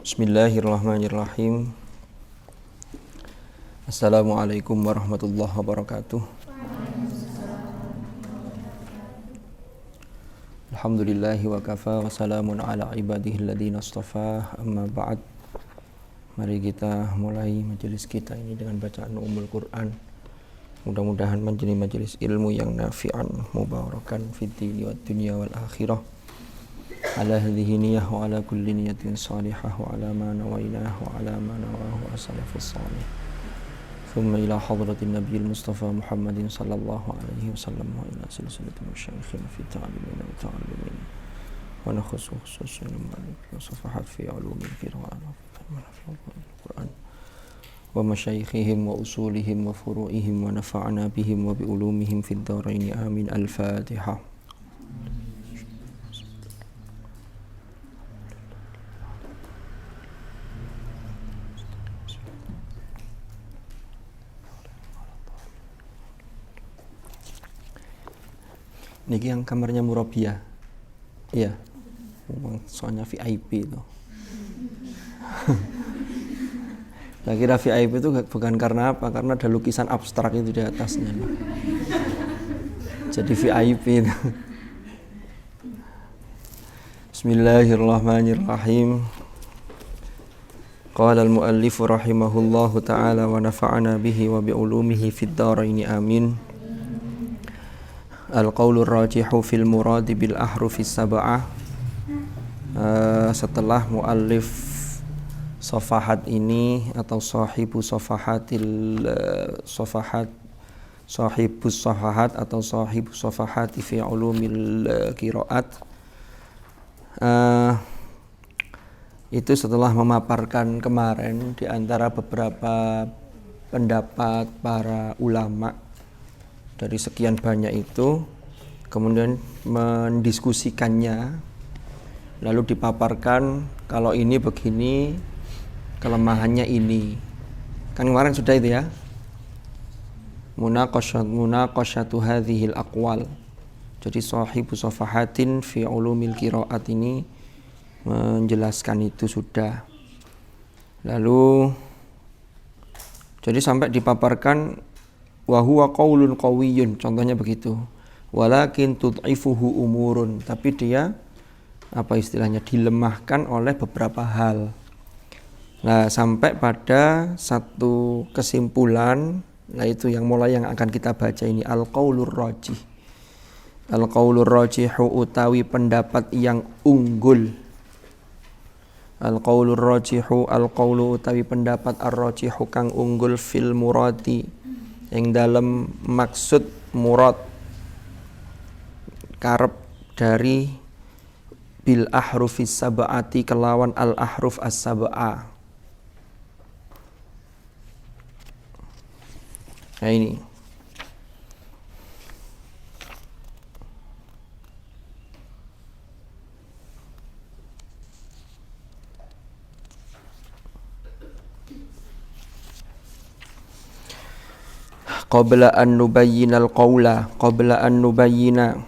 Bismillahirrahmanirrahim. Assalamualaikum warahmatullahi wabarakatuh. Alhamdulillahi wa kafa wa salamun ala ibadihi alladhina astafa. Amma ba'd. Mari kita mulai majelis kita ini dengan bacaan Ummul Quran. Mudah-mudahan menjadi majelis ilmu yang nafi'an mubarakan fid dini wad dunya wal akhirah. Ala hadhihi niyyah wa ala kulli niyatin salihah wa ala ma nawainah wa ala ma nawahu as-salafus salih. Thumma ila hadratin nabiyil mustafa Muhammadin sallallahu alaihi wasallam wa ila silsilatil masyayikhin fi ta'limin wa ta'allumin wa nakhusu khususan malik wa safahat fi ulumil qira'ah wa Quran wa masyayikhihim wa usulihim wa furu'ihim wa nafa'ana bihim wa bi ulumihim fid dharain amin. Al-Fatihah. Niki yang kamarnya Murabia. Iya. Soalnya VIP itu. Saya kira VIP itu bukan karena apa? Karena ada lukisan abstrak itu di atasnya. Jadi VIP itu. Bismillahirrahmanirrahim. Qala al-muallif rahimahullahu ta'ala wa nafa'ana bihi wa bi ulumihi fid dharain amin. Al-qaulur rajihu fil muradi bil ahrufis sab'ah. Setelah muallif safahat ini atau sahibus safahat atau sahibus safahati fi ulumil qiraat, itu setelah memaparkan kemarin di antara beberapa pendapat para ulama dari sekian banyak itu, kemudian mendiskusikannya, lalu dipaparkan kalau ini begini, kelemahannya ini. Kan kemarin sudah itu ya, munaqasyatu hadhil aqwal. Jadi sahibu safahatin fi ulumil qiraat ini menjelaskan itu sudah. Lalu jadi sampai dipaparkan wa huwa qaulun qawiyyun, contohnya begitu. Walakin tud'ifuhu umurun, tapi dia apa istilahnya dilemahkan oleh beberapa hal. Nah, sampai pada satu kesimpulan, nah itu yang mulai yang akan kita baca ini, al-qaulur rajih. Al-qaulur rajihu utawi pendapat yang unggul. Al-qaulur rajihu, al-qaulu utawi pendapat ar-rajihu kang unggul fil muradi, yang dalam maksud murad karep dari bil ahrufis sab'ati kelawan al ahruf as-sab'ah. Nah ini qabla an nubayyinal qawla, qabla an nubayyina,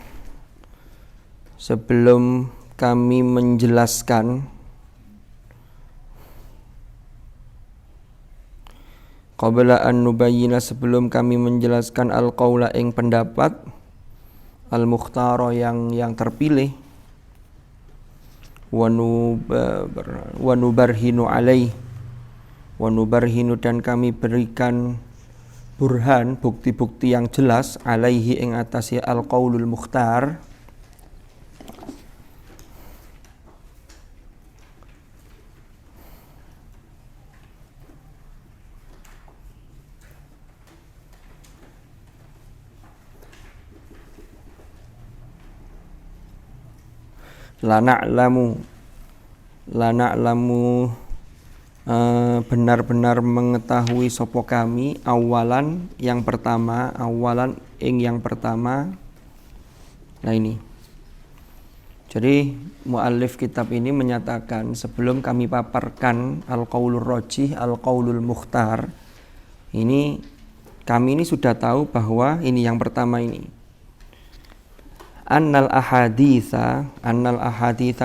sebelum kami menjelaskan, qabla an nubayyina, sebelum kami menjelaskan al qawla ing pendapat, al mukhtara yang terpilih, wa nubarhinu alaih, wa nubarhinu, dan kami berikan burhan, bukti-bukti yang jelas, alaihi ing atasi al-qaulul mukhtar, la na'lamu benar-benar mengetahui sopo kami, awalan yang pertama, awalan ing yang pertama. Nah ini, jadi muallif kitab ini menyatakan sebelum kami paparkan al-qaulur rajih, al-qaulul mukhtar, ini kami ini sudah tahu bahwa ini yang pertama ini, annal ahaditha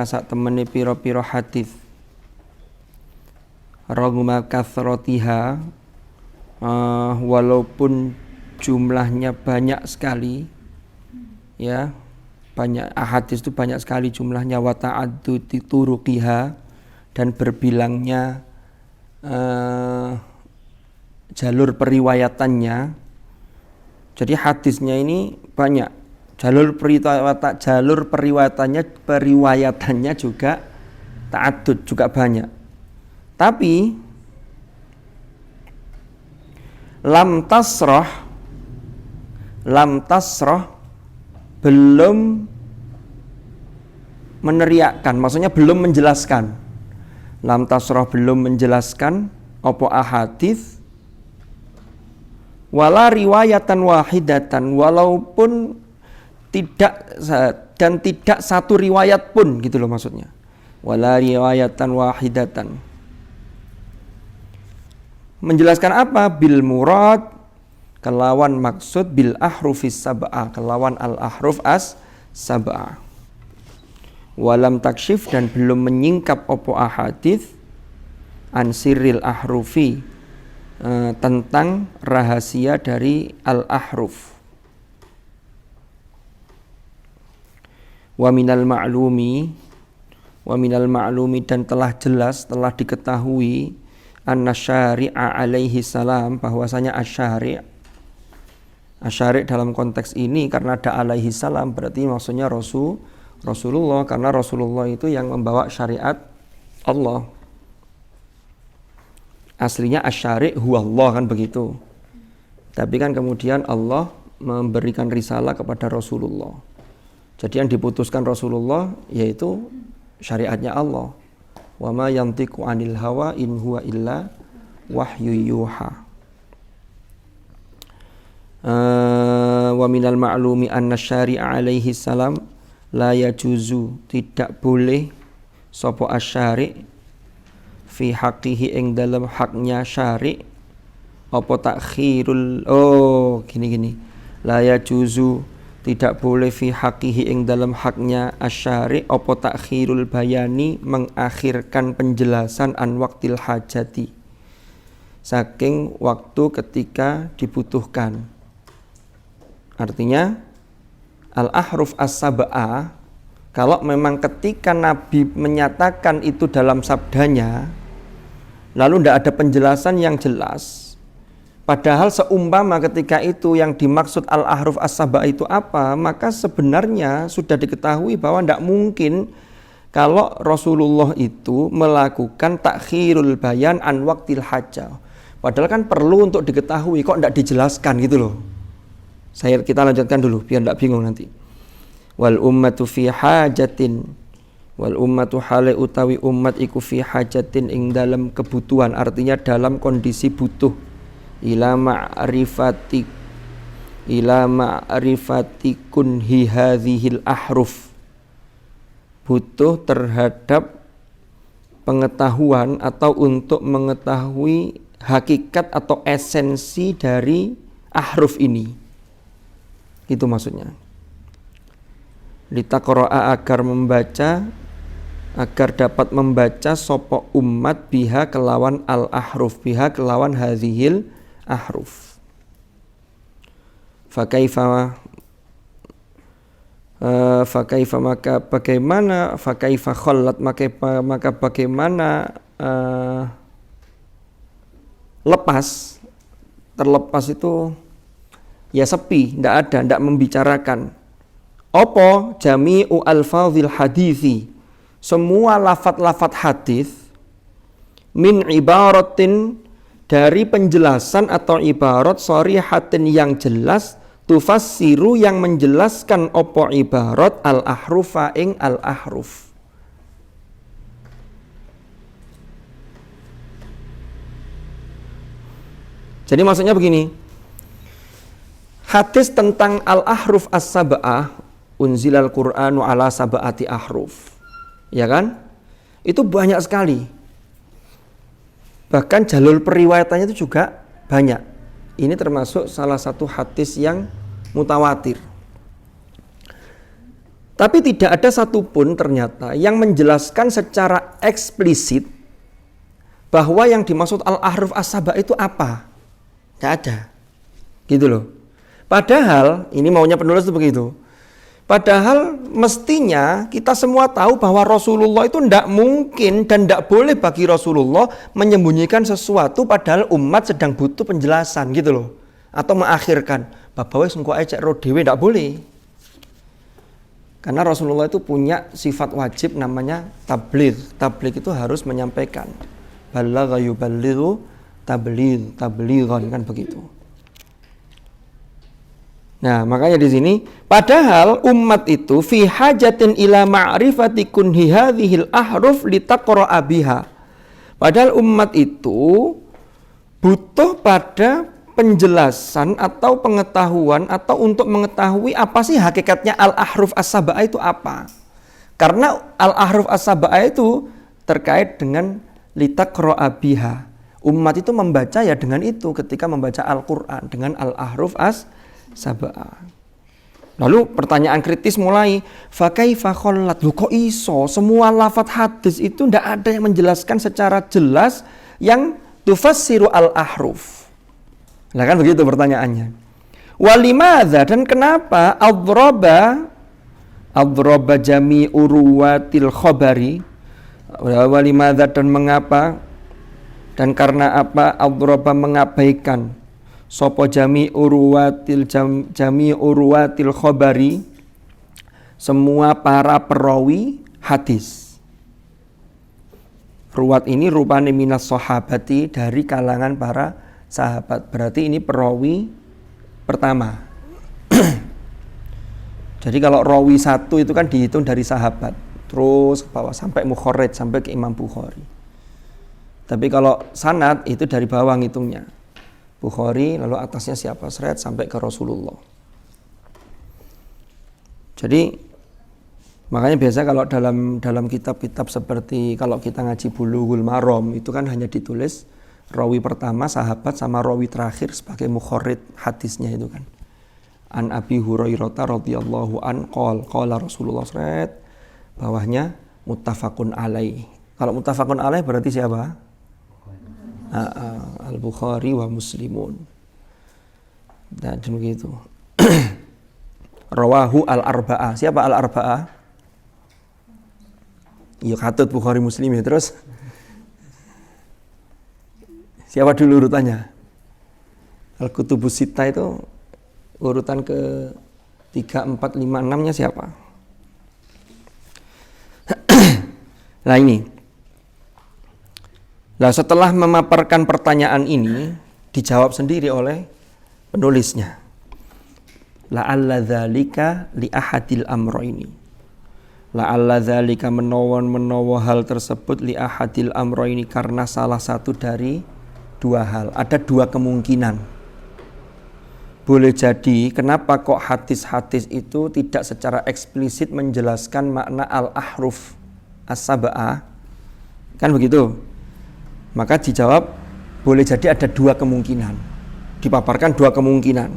sak temene piro-piro hadis, Raguma kathratiha, walaupun jumlahnya banyak sekali, ya, banyak hadis itu banyak sekali jumlahnya, wa ta'adduti turuqiha, dan berbilangnya jalur periwayatannya. Jadi hadisnya ini banyak, jalur periwayatannya juga ta'addud, juga banyak. Tapi lam tasrah belum meneriakkan, maksudnya belum menjelaskan. Lam tasrah belum menjelaskan apa ahadits wala riwayatan wahidatan, walaupun tidak satu riwayat pun, gitu loh maksudnya. Wala riwayatan wahidatan. Menjelaskan apa? Bil murad, kelawan maksud, bil ahrufis sab'ah, kelawan al ahruf as sab'ah. Walam takshif, dan belum menyingkap opo ahadits an sirril ahrufi, tentang rahasia dari al ahruf. Wa minal ma'lumi, dan telah jelas, telah diketahui, anna syari'a alaihi salam, bahwasanya asyari' dalam konteks ini, karena ada alaihi salam berarti maksudnya Rasulullah, karena Rasulullah itu yang membawa syariat Allah. Aslinya asyari' huwallah, kan begitu. Tapi kan kemudian Allah memberikan risalah kepada Rasulullah. Jadi yang diputuskan Rasulullah yaitu syariatnya Allah. Wa ma yantiqu 'anil hawa in huwa illa wahyu yuha. Wa minal ma'lumi anna syari'a alaihi salam la yajuzu, tidak boleh sapa asyari' fi haqqihi, ing dalam haknya syari' apa takhirul, gini la yajuzu, tidak boleh fi haqqihi, ing dalam haknya asyari' apa takhirul bayani, mengakhirkan penjelasan an waqtil hajati, saking waktu ketika dibutuhkan. Artinya al-ahruf as-sab'ah, kalau memang ketika Nabi menyatakan itu dalam sabdanya, lalu tidak ada penjelasan yang jelas, padahal seumpama ketika itu yang dimaksud al-ahruf as-sab'ah itu apa, maka sebenarnya sudah diketahui bahwa tidak mungkin kalau Rasulullah itu melakukan takhirul bayan an waqtil hajah. Padahal kan perlu untuk diketahui, kok tidak dijelaskan, gitu loh. Kita lanjutkan dulu biar tidak bingung nanti. Wal ummatu fi hajatin, wal ummatu hale utawi umat iku fi hajatin, ing dalam kebutuhan, artinya dalam kondisi butuh, ila ma'rifati kunhi hadhil ahruf, butuh terhadap pengetahuan atau untuk mengetahui hakikat atau esensi dari ahruf ini. Itu maksudnya. Litaqra'a, agar membaca, agar dapat membaca sopo umat biha kelawan al ahruf, biha kelawan hadhil ahruf. Fakaifa maka bagaimana, fakaifa khallat, maka bagaimana lepas, terlepas itu ya sepi, tidak membicarakan. Opo jami'u alfazil hadithi, semua lafat-lafat hadis, min ibaratin, dari penjelasan atau ibarat, sharihatin yang jelas, tufassiru yang menjelaskan opo ibarat, al ahrufa ing al ahruf. Jadi maksudnya begini, hadis tentang al-ahruf as-sab'ah, unzilal Qur'anu ala sab'ati ahruf, ya kan? Itu banyak sekali. Bahkan jalur periwayatannya itu juga banyak. Ini termasuk salah satu hadis yang mutawatir. Tapi tidak ada satupun ternyata yang menjelaskan secara eksplisit bahwa yang dimaksud al-ahruf as-sab'a itu apa. Nggak ada. Gitu loh. Padahal, ini maunya penulis itu begitu. Padahal mestinya kita semua tahu bahwa Rasulullah itu tidak mungkin dan tidak boleh bagi Rasulullah menyembunyikan sesuatu padahal umat sedang butuh penjelasan gitu loh. Atau mengakhirkan. Bapak wis engko ae cek ro dhewe tidak boleh. Karena Rasulullah itu punya sifat wajib namanya tabligh. Tabligh itu harus menyampaikan. Balagha yuballighu tablighan kan begitu. Nah, makanya di sini padahal umat itu fi hajatin ila ma'rifati kunhi hadhil ahruf litaqra'a biha. Padahal umat itu butuh pada penjelasan atau pengetahuan atau untuk mengetahui apa sih hakikatnya al-ahruf as-sab'a itu apa. Karena al-ahruf as-sab'a itu terkait dengan litaqra'a biha. Umat itu membaca ya dengan itu ketika membaca Al-Qur'an dengan al-ahruf as-sab'a. Lalu pertanyaan kritis mulai, fa kaifa khallat? Kok iso semua lafaz hadis itu tidak ada yang menjelaskan secara jelas yang tufassiru al-ahruf. Nah kan begitu pertanyaannya. Walimadza, dan kenapa adraba jami urwatil khabari? Walimadza, dan mengapa dan karena apa adraba mengabaikan sapa jami urwatil khabari, semua para perawi hadis. Ruwat ini rupane minas sahabati, dari kalangan para sahabat. Berarti ini perawi pertama. Jadi kalau rawi satu itu kan dihitung dari sahabat, terus ke bawah sampai mukharrid, sampai ke Imam Bukhari. Tapi kalau sanad itu dari bawah ngitungnya. Bukhari, lalu atasnya siapa, seret sampai ke Rasulullah. Jadi makanya biasa kalau dalam kitab-kitab seperti kalau kita ngaji Bulughul Maram itu kan hanya ditulis rawi pertama sahabat sama rawi terakhir sebagai mukharrid hadisnya itu kan. An Abi Hurairah radhiyallahu an qala Rasulullah seret, bawahnya muttafaqun alaih. Kalau muttafaqun alaih berarti siapa? Al-Bukhari wa Muslimun. Dan begitu. Rawahu al-arba'ah. Siapa al-arba'ah? Ya katut Bukhari Muslim ya. Terus siapa dulu urutannya? Al-Kutubus Sittah itu urutan ke 3, 4, 5, 6 nya siapa? Nah ini. Nah setelah memaparkan pertanyaan ini dijawab sendiri oleh penulisnya. La'alla dzalika li ahadil amrayni. La'alla dzalika menawa hal tersebut li ahadil amrayni, karena salah satu dari dua hal. Ada dua kemungkinan. Boleh jadi kenapa kok hadis-hadis itu tidak secara eksplisit menjelaskan makna al-ahruf as-sab'ah. Kan begitu? Maka dijawab boleh jadi ada dua kemungkinan. Dipaparkan dua kemungkinan.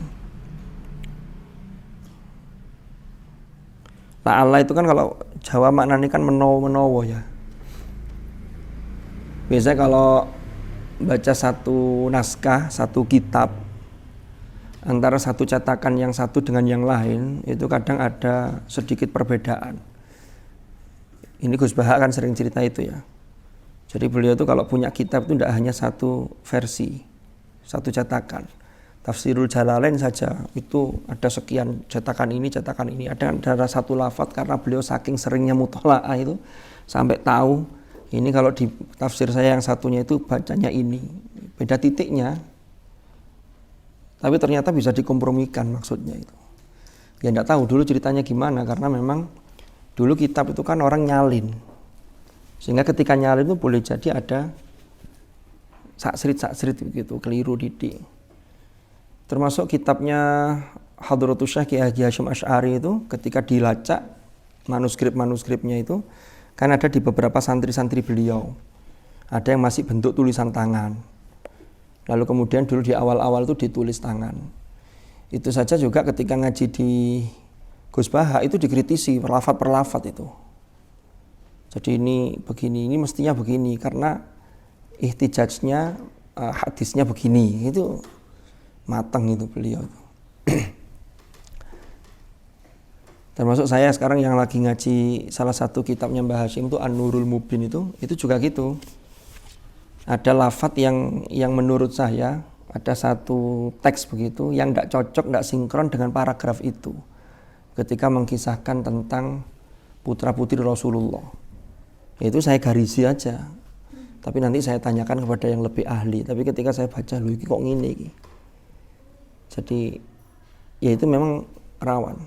La'alla itu kan kalau Jawa maknanya kan menowo ya. Biasanya kalau baca satu naskah, satu kitab, antara satu cetakan yang satu dengan yang lain itu kadang ada sedikit perbedaan. Ini Gus Baha kan sering cerita itu ya. Jadi beliau itu kalau punya kitab itu tidak hanya satu versi, satu cetakan. Tafsirul Jalalain saja itu ada sekian cetakan ini. Ada satu lafaz karena beliau saking seringnya mutola'ah itu sampai tahu ini kalau di tafsir saya yang satunya itu bacanya ini. Beda titiknya. Tapi ternyata bisa dikompromikan maksudnya itu. Ya enggak tahu dulu ceritanya gimana karena memang dulu kitab itu kan orang nyalin. Sehingga ketika nyalin itu boleh jadi ada saksrit begitu, keliru didik. Termasuk kitabnya Hadratus Syekh Ki Haji Hasyim Asy'ari itu ketika dilacak manuskrip-manuskripnya itu kan ada di beberapa santri-santri beliau. Ada yang masih bentuk tulisan tangan. Lalu kemudian dulu di awal-awal itu ditulis tangan. Itu saja juga ketika ngaji di Gus Baha itu dikritisi per lafaz itu. Jadi ini begini, ini mestinya begini karena ihtijajnya hadisnya begini, itu matang itu beliau. Termasuk saya sekarang yang lagi ngaji salah satu kitabnya Mbah Hashim itu An-Nurul Mubin itu juga gitu. Ada lafadz yang menurut saya ada satu teks begitu yang tidak cocok, tidak sinkron dengan paragraf itu ketika mengkisahkan tentang putra-putri Rasulullah. Itu saya garisi aja. Tapi nanti saya tanyakan kepada yang lebih ahli. Tapi ketika saya baca, loh ini kok ngene iki. Jadi ya itu memang rawan.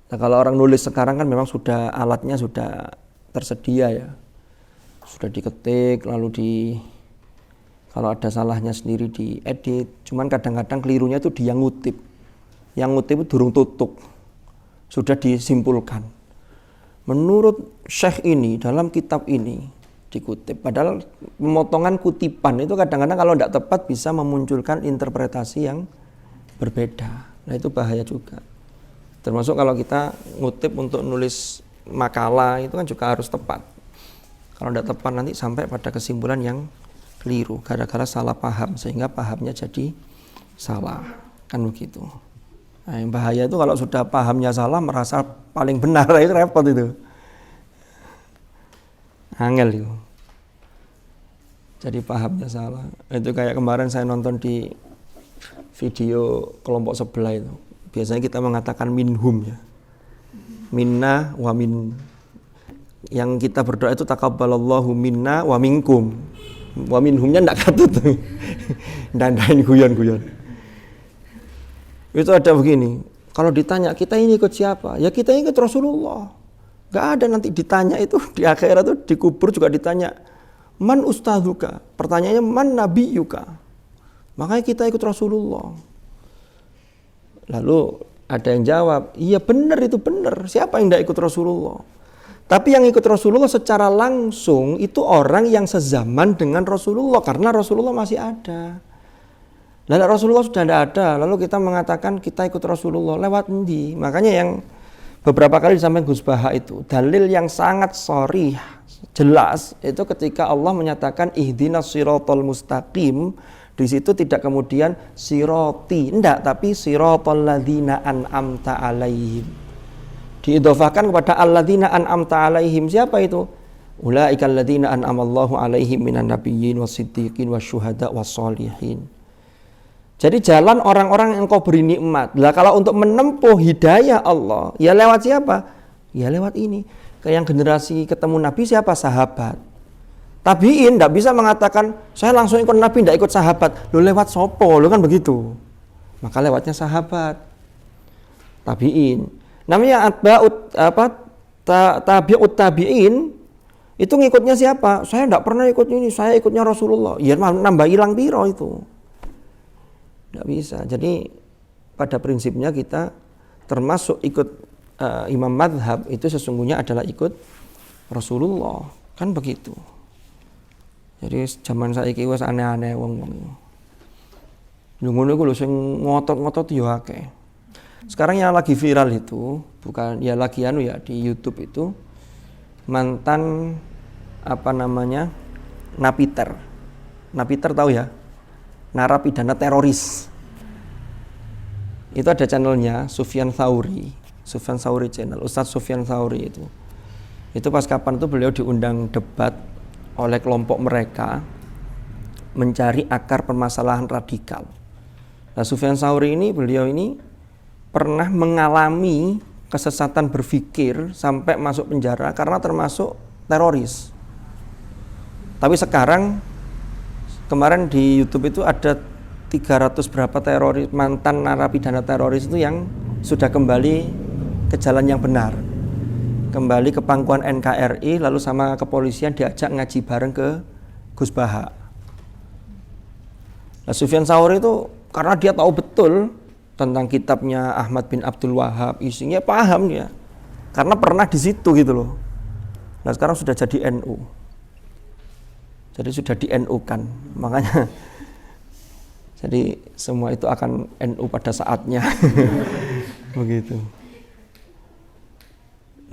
Nah, kalau orang nulis sekarang kan memang sudah alatnya sudah tersedia ya. Sudah diketik lalu kalau ada salahnya sendiri diedit. Cuman kadang-kadang kelirunya itu dia ngutip. Yang ngutip itu durung tutuk. Sudah disimpulkan. Menurut Syekh ini dalam kitab ini dikutip. Padahal pemotongan kutipan itu kadang-kadang kalau tidak tepat bisa memunculkan interpretasi yang berbeda. Nah itu bahaya juga. Termasuk kalau kita ngutip untuk nulis makalah itu kan juga harus tepat. Kalau tidak tepat nanti sampai pada kesimpulan yang keliru gara-gara salah paham sehingga pahamnya jadi salah. Kan begitu. Nah, yang bahaya itu kalau sudah pahamnya salah merasa paling benar, itu repot itu. Angel itu. Jadi pahamnya salah. Itu kayak kemarin saya nonton di video kelompok sebelah itu. Biasanya kita mengatakan minhum ya. Minna wa min. Yang kita berdoa itu takabbalallahu minna wa minkum. Wa minhumnya enggak katut. Dandain guyon-guyon. Itu ada begini. Kalau ditanya kita ini ikut siapa? Ya kita ikut Rasulullah. Enggak ada nanti ditanya itu di akhirat itu dikubur juga ditanya man ustadzuka. Pertanyaannya man nabiyuka. Makanya kita ikut Rasulullah. Lalu ada yang jawab, iya benar itu benar. Siapa yang tidak ikut Rasulullah? Tapi yang ikut Rasulullah secara langsung itu orang yang sezaman dengan Rasulullah karena Rasulullah masih ada. Lalu Rasulullah sudah tidak ada, lalu kita mengatakan kita ikut Rasulullah lewat endi? Makanya yang beberapa kali disampaikan Gus Baha itu dalil yang sangat sharih, jelas itu ketika Allah menyatakan ihdinas siratal mustaqim. Di situ tidak kemudian siroti, enggak, tapi siratal ladzina an'amta alaihim. Diidhofahkan kepada alladzina an'amta alaihim. Siapa itu? Ulaikal ladzina an'amallahu alaihim minan nabiyyin wasiddiqin wasyuhada wassolihin. Jadi jalan orang-orang yang Engkau beri nikmat. Lah kalau untuk menempuh hidayah Allah, ya lewat siapa? Ya lewat ini. Kayak yang generasi ketemu Nabi siapa? Sahabat. Tabiin tidak bisa mengatakan saya langsung ikut Nabi, tidak ikut sahabat. Lu lewat sopo, lu kan begitu. Maka lewatnya sahabat. Tabiin. Namanya tabi'ut tabiin itu ngikutnya siapa? Saya tidak pernah ikut ini, saya ikutnya Rasulullah. Ya nambah hilang piro itu. Tidak bisa. Jadi pada prinsipnya kita termasuk ikut imam madhab itu sesungguhnya adalah ikut Rasulullah. Kan begitu. Jadi zaman saiki wis aneh-aneh wong-wong. Lho ngono iku lho sing ngotot-ngotot yo akeh. Sekarang yang lagi viral itu bukan ya lagi ya di YouTube itu mantan napiter. Napiter tahu ya? Narapidana teroris. Itu ada channelnya Sufyan Tsauri channel, Ustadz Sufyan Tsauri itu. Itu pas kapan itu beliau diundang debat oleh kelompok mereka mencari akar permasalahan radikal. Nah, Sufyan Tsauri beliau ini pernah mengalami kesesatan berpikir sampai masuk penjara karena termasuk teroris. Tapi sekarang kemarin di YouTube itu ada 300 berapa teroris mantan narapidana teroris itu yang sudah kembali ke jalan yang benar. Kembali ke pangkuan NKRI lalu sama kepolisian diajak ngaji bareng ke Gus Baha. Nah, Sufyan Tsauri itu karena dia tahu betul tentang kitabnya Ahmad bin Abdul Wahab, isinya paham dia. Karena pernah di situ gitu loh. Nah, sekarang sudah jadi NU. Jadi sudah di NU kan. Makanya jadi semua itu akan NU pada saatnya. Begitu.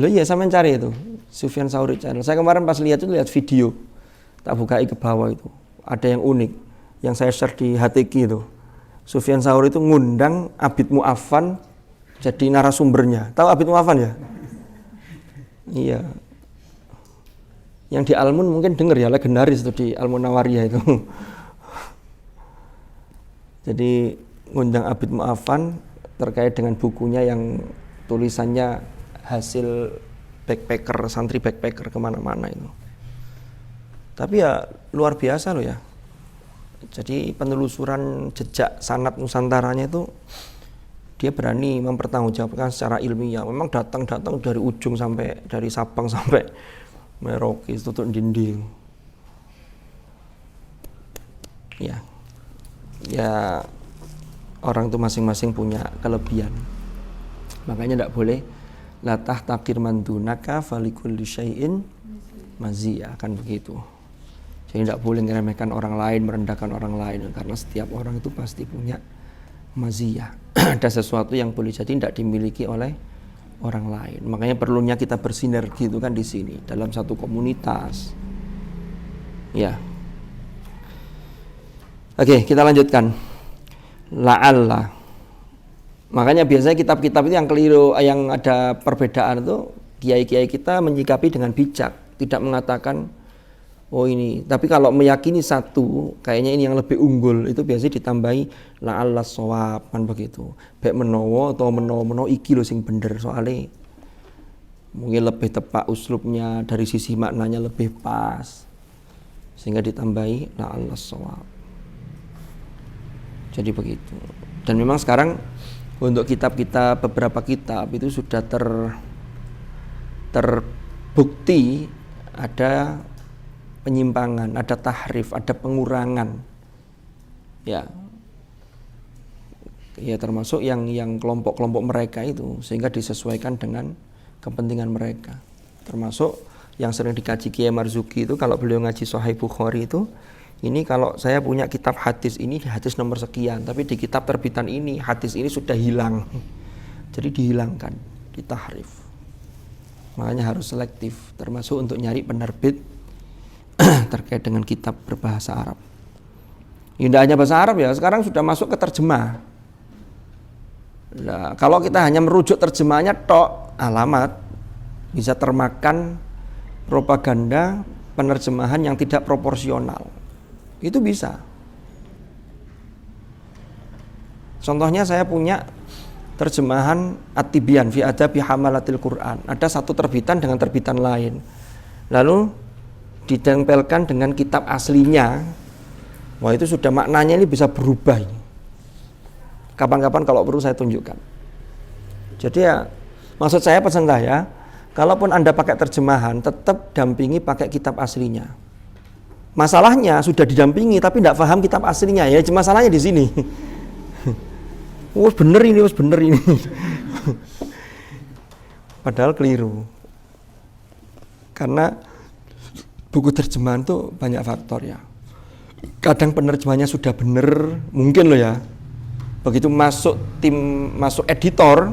Loh iya saya mencari itu Sufyan Tsauri channel. Saya kemarin pas lihat video Tak bukai ke bawah itu. Ada yang unik. Yang saya share di HTQ itu. Sufyan Tsauri itu ngundang Abid Mu'affan jadi narasumbernya. Tahu Abid Mu'affan ya? Iya. Yang di Al-Mun mungkin dengar ya, legendaris itu di Al-Munawwariyah itu. Jadi ngundang Abid Mu'affan terkait dengan bukunya yang tulisannya hasil backpacker, santri backpacker kemana-mana itu. Tapi ya luar biasa loh ya. Jadi penelusuran jejak sanad Nusantaranya itu dia berani mempertanggungjawabkan secara ilmiah. Memang datang dari ujung sampai dari Sabang sampai Merauke, tutup dinding. Ya orang itu masing-masing punya kelebihan. Makanya tidak boleh la tahtakir man dunaka falikulli syai'in maziyah, kan begitu. Jadi tidak boleh meremehkan orang lain, merendahkan orang lain, karena setiap orang itu pasti punya maziyah. Ada sesuatu yang boleh jadi tidak dimiliki oleh orang lain. Makanya perlunya kita bersinergi itu kan di sini dalam satu komunitas. Ya. Oke, kita lanjutkan. La'alla. Makanya biasanya kitab-kitab itu yang keliru, yang ada perbedaan itu kiai-kiai kita menyikapi dengan bijak, tidak mengatakan oh ini. Tapi kalau meyakini satu, kayaknya ini yang lebih unggul, itu biasanya ditambahi la'alla shawab, kan begitu. Baik menowo atau menowo iki lho sing bener, soalnya mungkin lebih tepat uslubnya, dari sisi maknanya lebih pas, sehingga ditambahi la'alla shawab. Jadi begitu. Dan memang sekarang untuk kitab-kitab, beberapa kitab itu sudah terbukti ada penyimpangan, ada tahrif, ada pengurangan. Ya termasuk yang kelompok-kelompok mereka itu, sehingga disesuaikan dengan kepentingan mereka. Termasuk yang sering dikaji Kiai Marzuki itu, kalau beliau ngaji Sahih Bukhari itu, ini kalau saya punya kitab hadis ini, hadis nomor sekian, tapi di kitab terbitan ini hadis ini sudah hilang, jadi dihilangkan, ditahrif. Makanya harus selektif, termasuk untuk nyari penerbit terkait dengan kitab berbahasa Arab. Tidak hanya bahasa Arab ya, sekarang sudah masuk ke terjemah. Nah, kalau kita hanya merujuk terjemahnya tok, alamat bisa termakan propaganda penerjemahan yang tidak proporsional. Itu bisa. Contohnya saya punya terjemahan At-Tibyan fi Adabi Hamalatil Quran. Ada satu terbitan dengan terbitan lain. Lalu ditempelkan dengan kitab aslinya. Wah, itu sudah maknanya ini bisa berubah ini. Kapan-kapan kalau perlu saya tunjukkan. Jadi ya, maksud saya, pesan saya, kalaupun Anda pakai terjemahan, tetap dampingi pakai kitab aslinya. Masalahnya sudah didampingi tapi tidak paham kitab aslinya, ya masalahnya di sini. Wes bener ini. Padahal keliru. Karena buku terjemahan itu banyak faktor ya. Kadang penerjemahnya sudah bener, mungkin loh ya. Begitu masuk editornya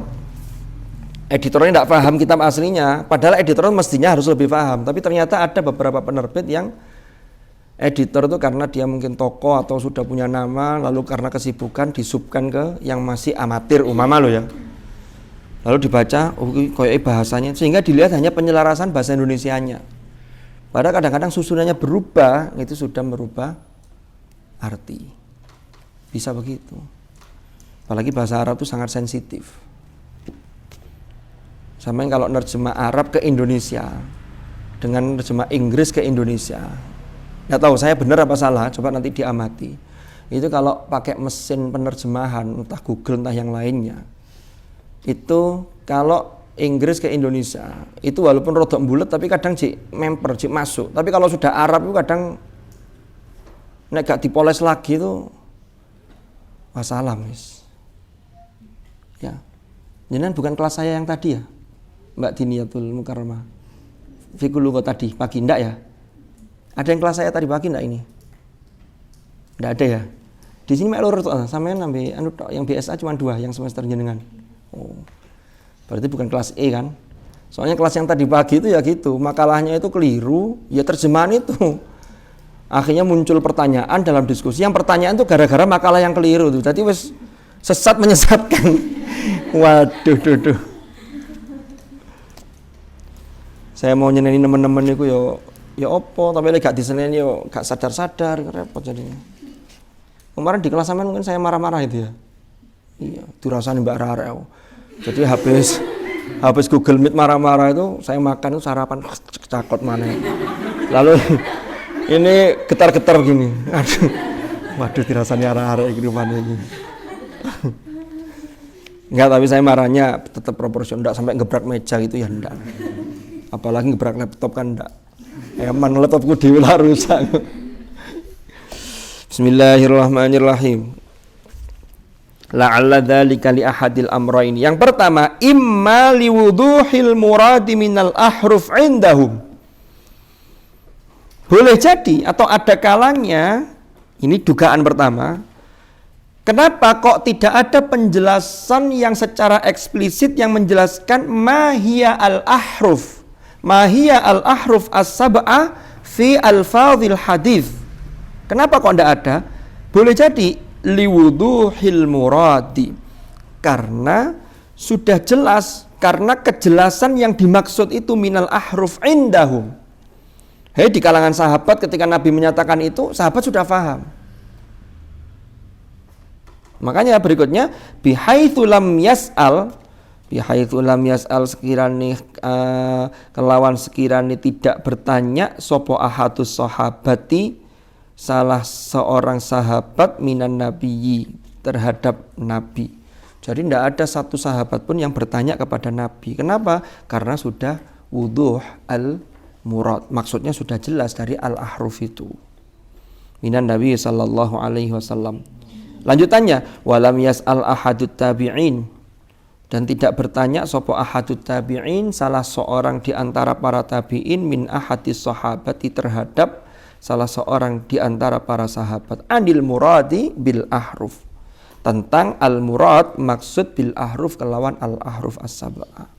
tidak paham kitab aslinya, padahal editor mestinya harus lebih paham. Tapi ternyata ada beberapa penerbit yang editor itu karena dia mungkin tokoh atau sudah punya nama, lalu karena kesibukan disubkan ke yang masih amatir umama loh ya. Lalu dibaca, kayak bahasanya, sehingga dilihat hanya penyelarasan bahasa Indonesianya. Padahal kadang-kadang susunannya berubah, itu sudah merubah arti. Bisa begitu. Apalagi bahasa Arab itu sangat sensitif. Sama yang kalau nerjemah Arab ke Indonesia dengan nerjemah Inggris ke Indonesia. Nggak tahu saya benar apa salah, coba nanti diamati. Itu kalau pakai mesin penerjemahan, entah Google, entah yang lainnya. Itu kalau Inggris ke Indonesia, itu walaupun rodok bulet tapi kadang memper, masuk. Tapi kalau sudah Arab itu kadang nek gak dipoles lagi itu masalah, Mas. Ya. Jangan bukan kelas saya yang tadi ya, Mbak Diniatul Mukarramah. Fikul Lughat tadi pagi ndak ya? Ada yang kelas saya tadi pagi enggak ini? Enggak ada ya? Di sini mek lurus sampean ambil yang BSA cuma 2 yang semester jenengan. Oh. Berarti bukan kelas E kan? Soalnya kelas yang tadi pagi itu ya gitu, makalahnya itu keliru, ya terjemahan itu. Akhirnya muncul pertanyaan dalam diskusi. Yang pertanyaan itu gara-gara makalah yang keliru tuh. Jadi wes sesat menyesatkan. Waduh, duh. Saya mau nyeneni teman-teman itu ya opo, tapi lek gak diseneni yo gak sadar-sadar, repot jadinya. Kemarin di kelas sampean mungkin saya marah-marah itu ya. Iya, dirasani Mbak Rara. Jadi habis Google Meet marah-marah itu saya makan itu sarapan cakot mana. Lalu ini getar-getar begini. Waduh dirasani arah-arah iki rupane iki. Enggak, tapi saya marahnya tetap proporsional, enggak sampai gebrak meja gitu ya enggak. Apalagi gebrak laptop kan enggak. Emang laptopku dhewe lah rusak. Bismillahirrahmanirrahim. La'alla dzalika li ahadil amrayn. Yang pertama, imma liwuduhil muradi minal ahruf indahum. Boleh jadi atau ada kalanya, ini dugaan pertama. Kenapa kok tidak ada penjelasan yang secara eksplisit yang menjelaskan mahiyya al-ahruf? Mahiyya al-ahruf as-sab'ah fi alfadhil hadis. Kenapa kok tidak ada? Boleh jadi liwuduhil muradi. Karena sudah jelas, karena kejelasan yang dimaksud itu minal ahruf indahum. Di kalangan sahabat ketika Nabi menyatakan itu, sahabat sudah paham. Makanya berikutnya bihaitsu lam yas'al sekiranya kelawan sekiranya tidak bertanya sopo ahadus sahabati salah seorang sahabat minan nabiyyi terhadap nabi. Jadi tidak ada satu sahabat pun yang bertanya kepada nabi. Kenapa? Karena sudah wuduh al-murad. Maksudnya sudah jelas dari al-ahruf itu. Minan nabi sallallahu alaihi wasallam. Lanjutannya walam yas'al ahadut tabi'in. Dan tidak bertanya sopo ahadut tabi'in salah seorang di antara para tabi'in min ahadis sahabati terhadap salah seorang di antara para sahabat anil muradi bil ahruf, tentang al murad maksud bil ahruf kelawan al ahruf as-sab'ah.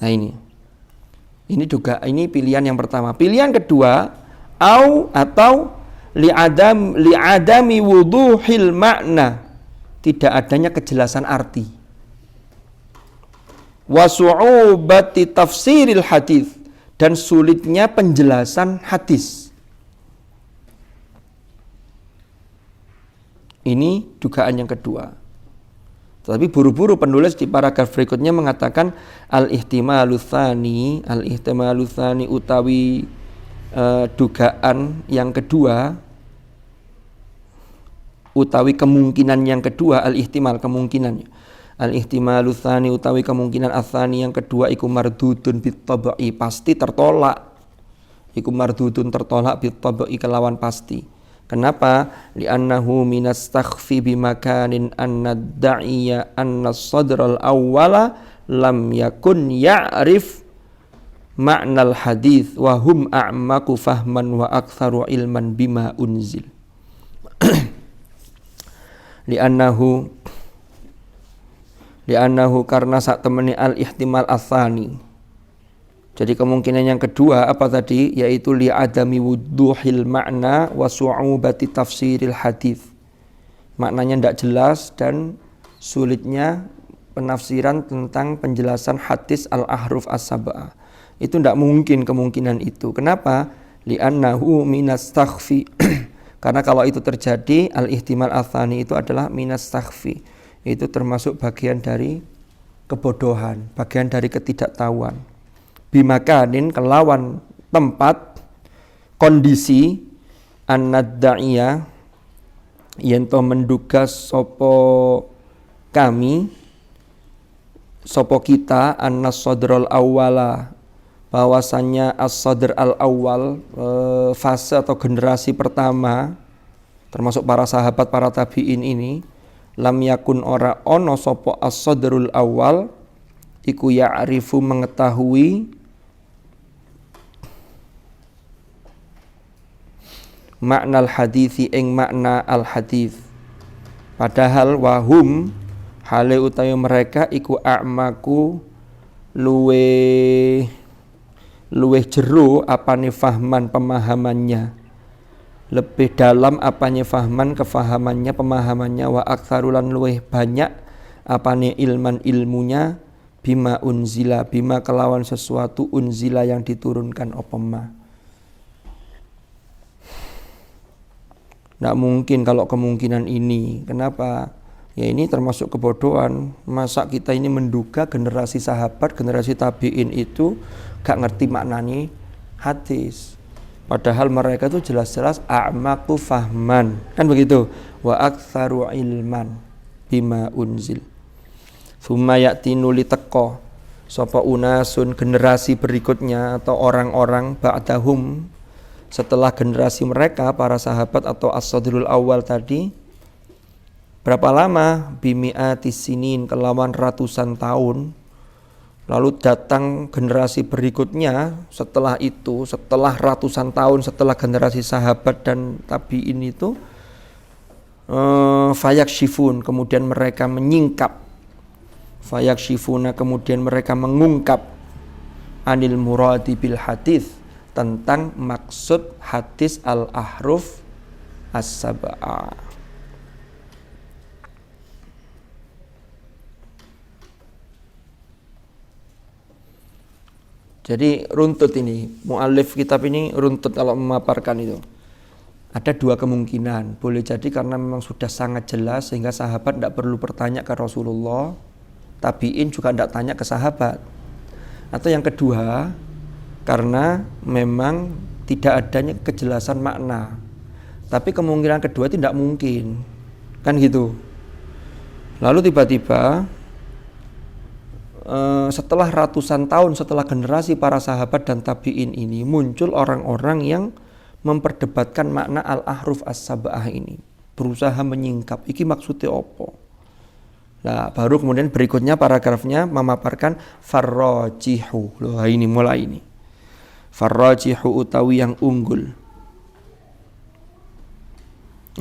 Nah ini juga ini pilihan yang pertama. Pilihan kedua atau li'adami wuduhil makna, tidak adanya kejelasan arti. Wa su'ubati tafsiril hadis, dan sulitnya penjelasan hadis. Ini dugaan yang kedua. Tetapi buru-buru penulis di paragraf berikutnya mengatakan al-ihtimalu tsani utawi dugaan yang kedua, utawi kemungkinan yang kedua, al-ihtimal kemungkinannya. Al-ihtimalu tsani utawi kemungkinan atsani yang kedua iku mardudun bit-tabai, pasti tertolak. Iku mardudun tertolak bit-tabai kelawan pasti. Kenapa? Li'annahu minastakhfi bimakanin anna-da'iya anna-sadral awwala lam yakun ya'rif ma'nal hadith wa hum a'maku fahman wa aktsaru ilman bima unzil. Li'annahu karena sak temeni al-ihtimal atsani. Jadi kemungkinan yang kedua apa tadi? Yaitu li'adami wuduhil makna wa su'ubati tafsiril hadith. Maknanya tidak jelas dan sulitnya penafsiran tentang penjelasan hadis al-ahruf as-sab'ah. Itu tidak mungkin kemungkinan itu. Kenapa? Li'annahu minastakhfi. Karena kalau itu terjadi, al-ihtimal atsani itu adalah minastakhfi. Itu termasuk bagian dari kebodohan, bagian dari ketidaktahuan. Bimakanin kelawan tempat, kondisi, an-nadda'iyah yento menduga sopo kami, sopo kita, an-sadral awwala, bahwasannya as-sadr al-awwal, fase atau generasi pertama, termasuk para sahabat, para tabi'in ini, lam yakun ora ono sopo as-sadrul awal iku ya'rifu mengetahui makna al-hadithi ing makna al-hadith, padahal wahum hale utawi mereka iku a'maku luwe jero apane fahman pemahamannya lebih dalam apanya fahman kefahamannya pemahamannya, wa aktsarulan luweh banyak apane ilman ilmunya, bima unzila bima kelawan sesuatu unzila yang diturunkan apa ma. Nggak mungkin kalau kemungkinan ini. Kenapa? Ya ini termasuk kebodohan. Masa kita ini menduga generasi sahabat, generasi tabi'in itu gak ngerti maknanya hadis. Padahal mereka itu jelas-jelas a'maku fahman. Kan begitu. Wa aktsaru ilman bima unzil. Tsumma ya'ti nuli teko sapa unasun generasi berikutnya atau orang-orang ba'dahum setelah generasi mereka para sahabat atau as-sadrul awal tadi. Berapa lama? Bimi'ati sinin kelawan ratusan tahun. Lalu datang generasi berikutnya setelah itu, setelah ratusan tahun setelah generasi sahabat dan tabi'in itu, fayakshifun, kemudian mereka menyingkap, fayakshifuna, kemudian mereka mengungkap, anil muradi bil hadis, tentang maksud hadis al-ahruf as-sab'ah. Jadi runtut ini, mu'allif kitab ini runtut kalau memaparkan itu. Ada dua kemungkinan, boleh jadi karena memang sudah sangat jelas sehingga sahabat tidak perlu bertanya ke Rasulullah, tabi'in juga tidak tanya ke sahabat. Atau yang kedua, karena memang tidak adanya kejelasan makna. Tapi kemungkinan kedua tidak mungkin, kan gitu. Lalu tiba-tiba setelah ratusan tahun setelah generasi para sahabat dan tabi'in ini muncul orang-orang yang memperdebatkan makna al-ahruf as-sab'ah ini, berusaha menyingkap iki maksudnya apa. Nah, baru kemudian berikutnya paragrafnya memaparkan farrajihu. Loh, ini mulai ini. Farrajihu utawi yang unggul.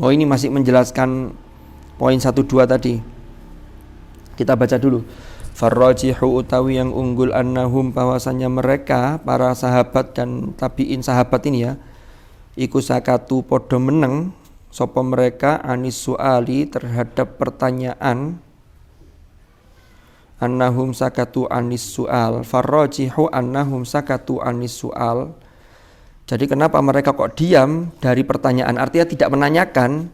Oh, ini masih menjelaskan poin 1 2 tadi. Kita baca dulu. Farrajihu utawi yang unggul annahum bahwasanya mereka para sahabat dan tabi'in sahabat ini ya iku sakatu podo meneng sapa mereka anis suali terhadap pertanyaan, annahum sakatu anis sual. Farrajihu annahum sakatu anis sual. Jadi kenapa mereka kok diam dari pertanyaan, artinya tidak menanyakan,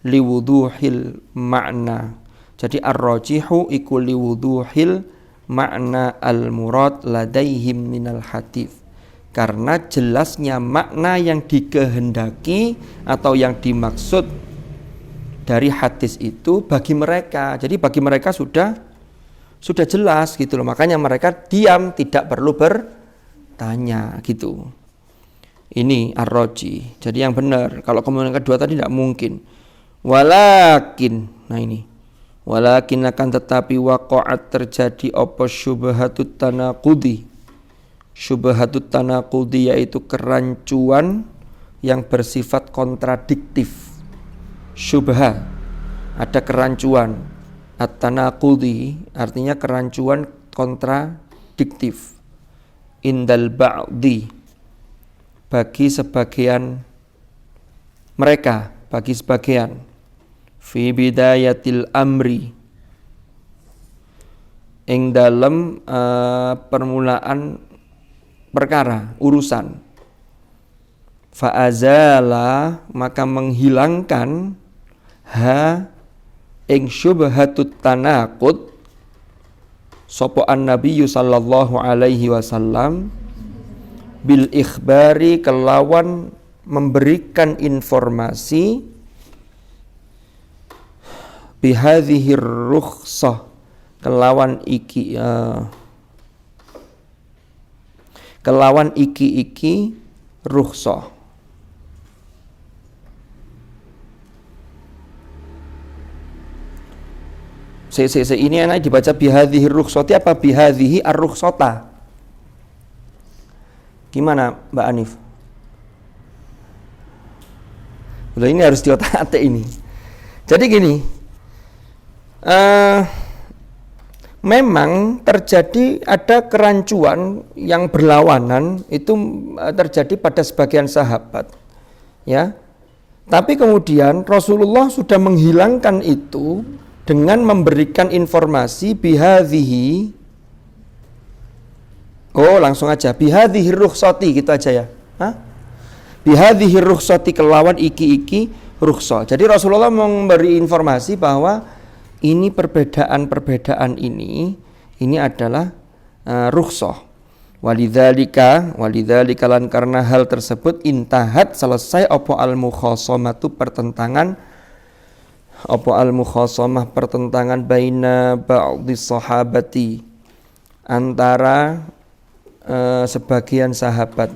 liwuduhil makna. Jadi ar-rajihu iku liwuduhil makna al-murad ladaihim minal hadits, karena jelasnya makna yang dikehendaki atau yang dimaksud dari hadis itu bagi mereka. Jadi bagi mereka sudah jelas gitu loh. Makanya mereka diam, tidak perlu bertanya gitu. Ini ar-raji. Jadi yang benar. Kalau kemudian kedua tadi tidak mungkin. Walakin, nah ini. Walakin akan tetapi waqa'at terjadi apa syubhatut tanaqudi. Syubhatut tanaqudi yaitu kerancuan yang bersifat kontradiktif. Syubha, ada kerancuan. At-tanaqudi artinya kerancuan kontradiktif. Indal ba'di, bagi sebagian mereka, bagi sebagian. Fi bidayatil amri, ing dalam permulaan perkara, urusan. Fa'azala, maka menghilangkan ha ing syubhatut tanaqud sapa an-nabiy sallallahu alaihi wasallam bil ikhbari kelawan memberikan informasi bihadhir rukhsah kelawan iki rukhsah. Ini enak dibaca bihadhir rukhsati apa bihadhihi ar-rukhsata? Gimana Mbak Anif? Udah, ini harus diotak-atik ini. Jadi gini, memang terjadi ada kerancuan yang berlawanan itu terjadi pada sebagian sahabat, ya. Tapi kemudian Rasulullah sudah menghilangkan itu dengan memberikan informasi bihadhihi. Oh, langsung aja bihadhihi rukhsati gitu aja ya. Hah? Bihadhihi rukhsati kelawan iki rukhsah. Jadi Rasulullah memberi informasi bahwa ini perbedaan ini adalah rukhsah. Walidzalika lan karena hal tersebut intahat selesai apa al-mukhasamatu pertentangan baina ba'dhi sahabati antara sebagian sahabat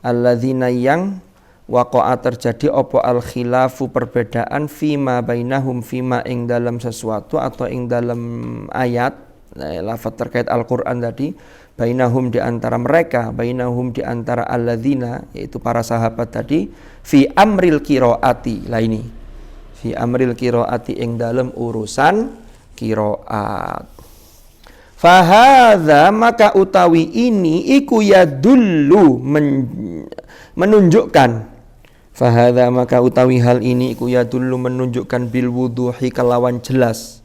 alladzina yang waqa'a terjadi apa al-khilafu perbedaan fima bainahum fima ing dalam sesuatu atau ing dalam ayat lafaz terkait Al-Qur'an tadi bainahum di antara mereka bainahum di antara alladzina yaitu para sahabat tadi fi amril qiraati lah ini fi amril qiraati ing dalam urusan qiraat fahadza maka utawi ini iku yadullu menunjukkan fahadza maka utawi hal ini iku yadullu menunjukkan bil wuduhi kelawan jelas.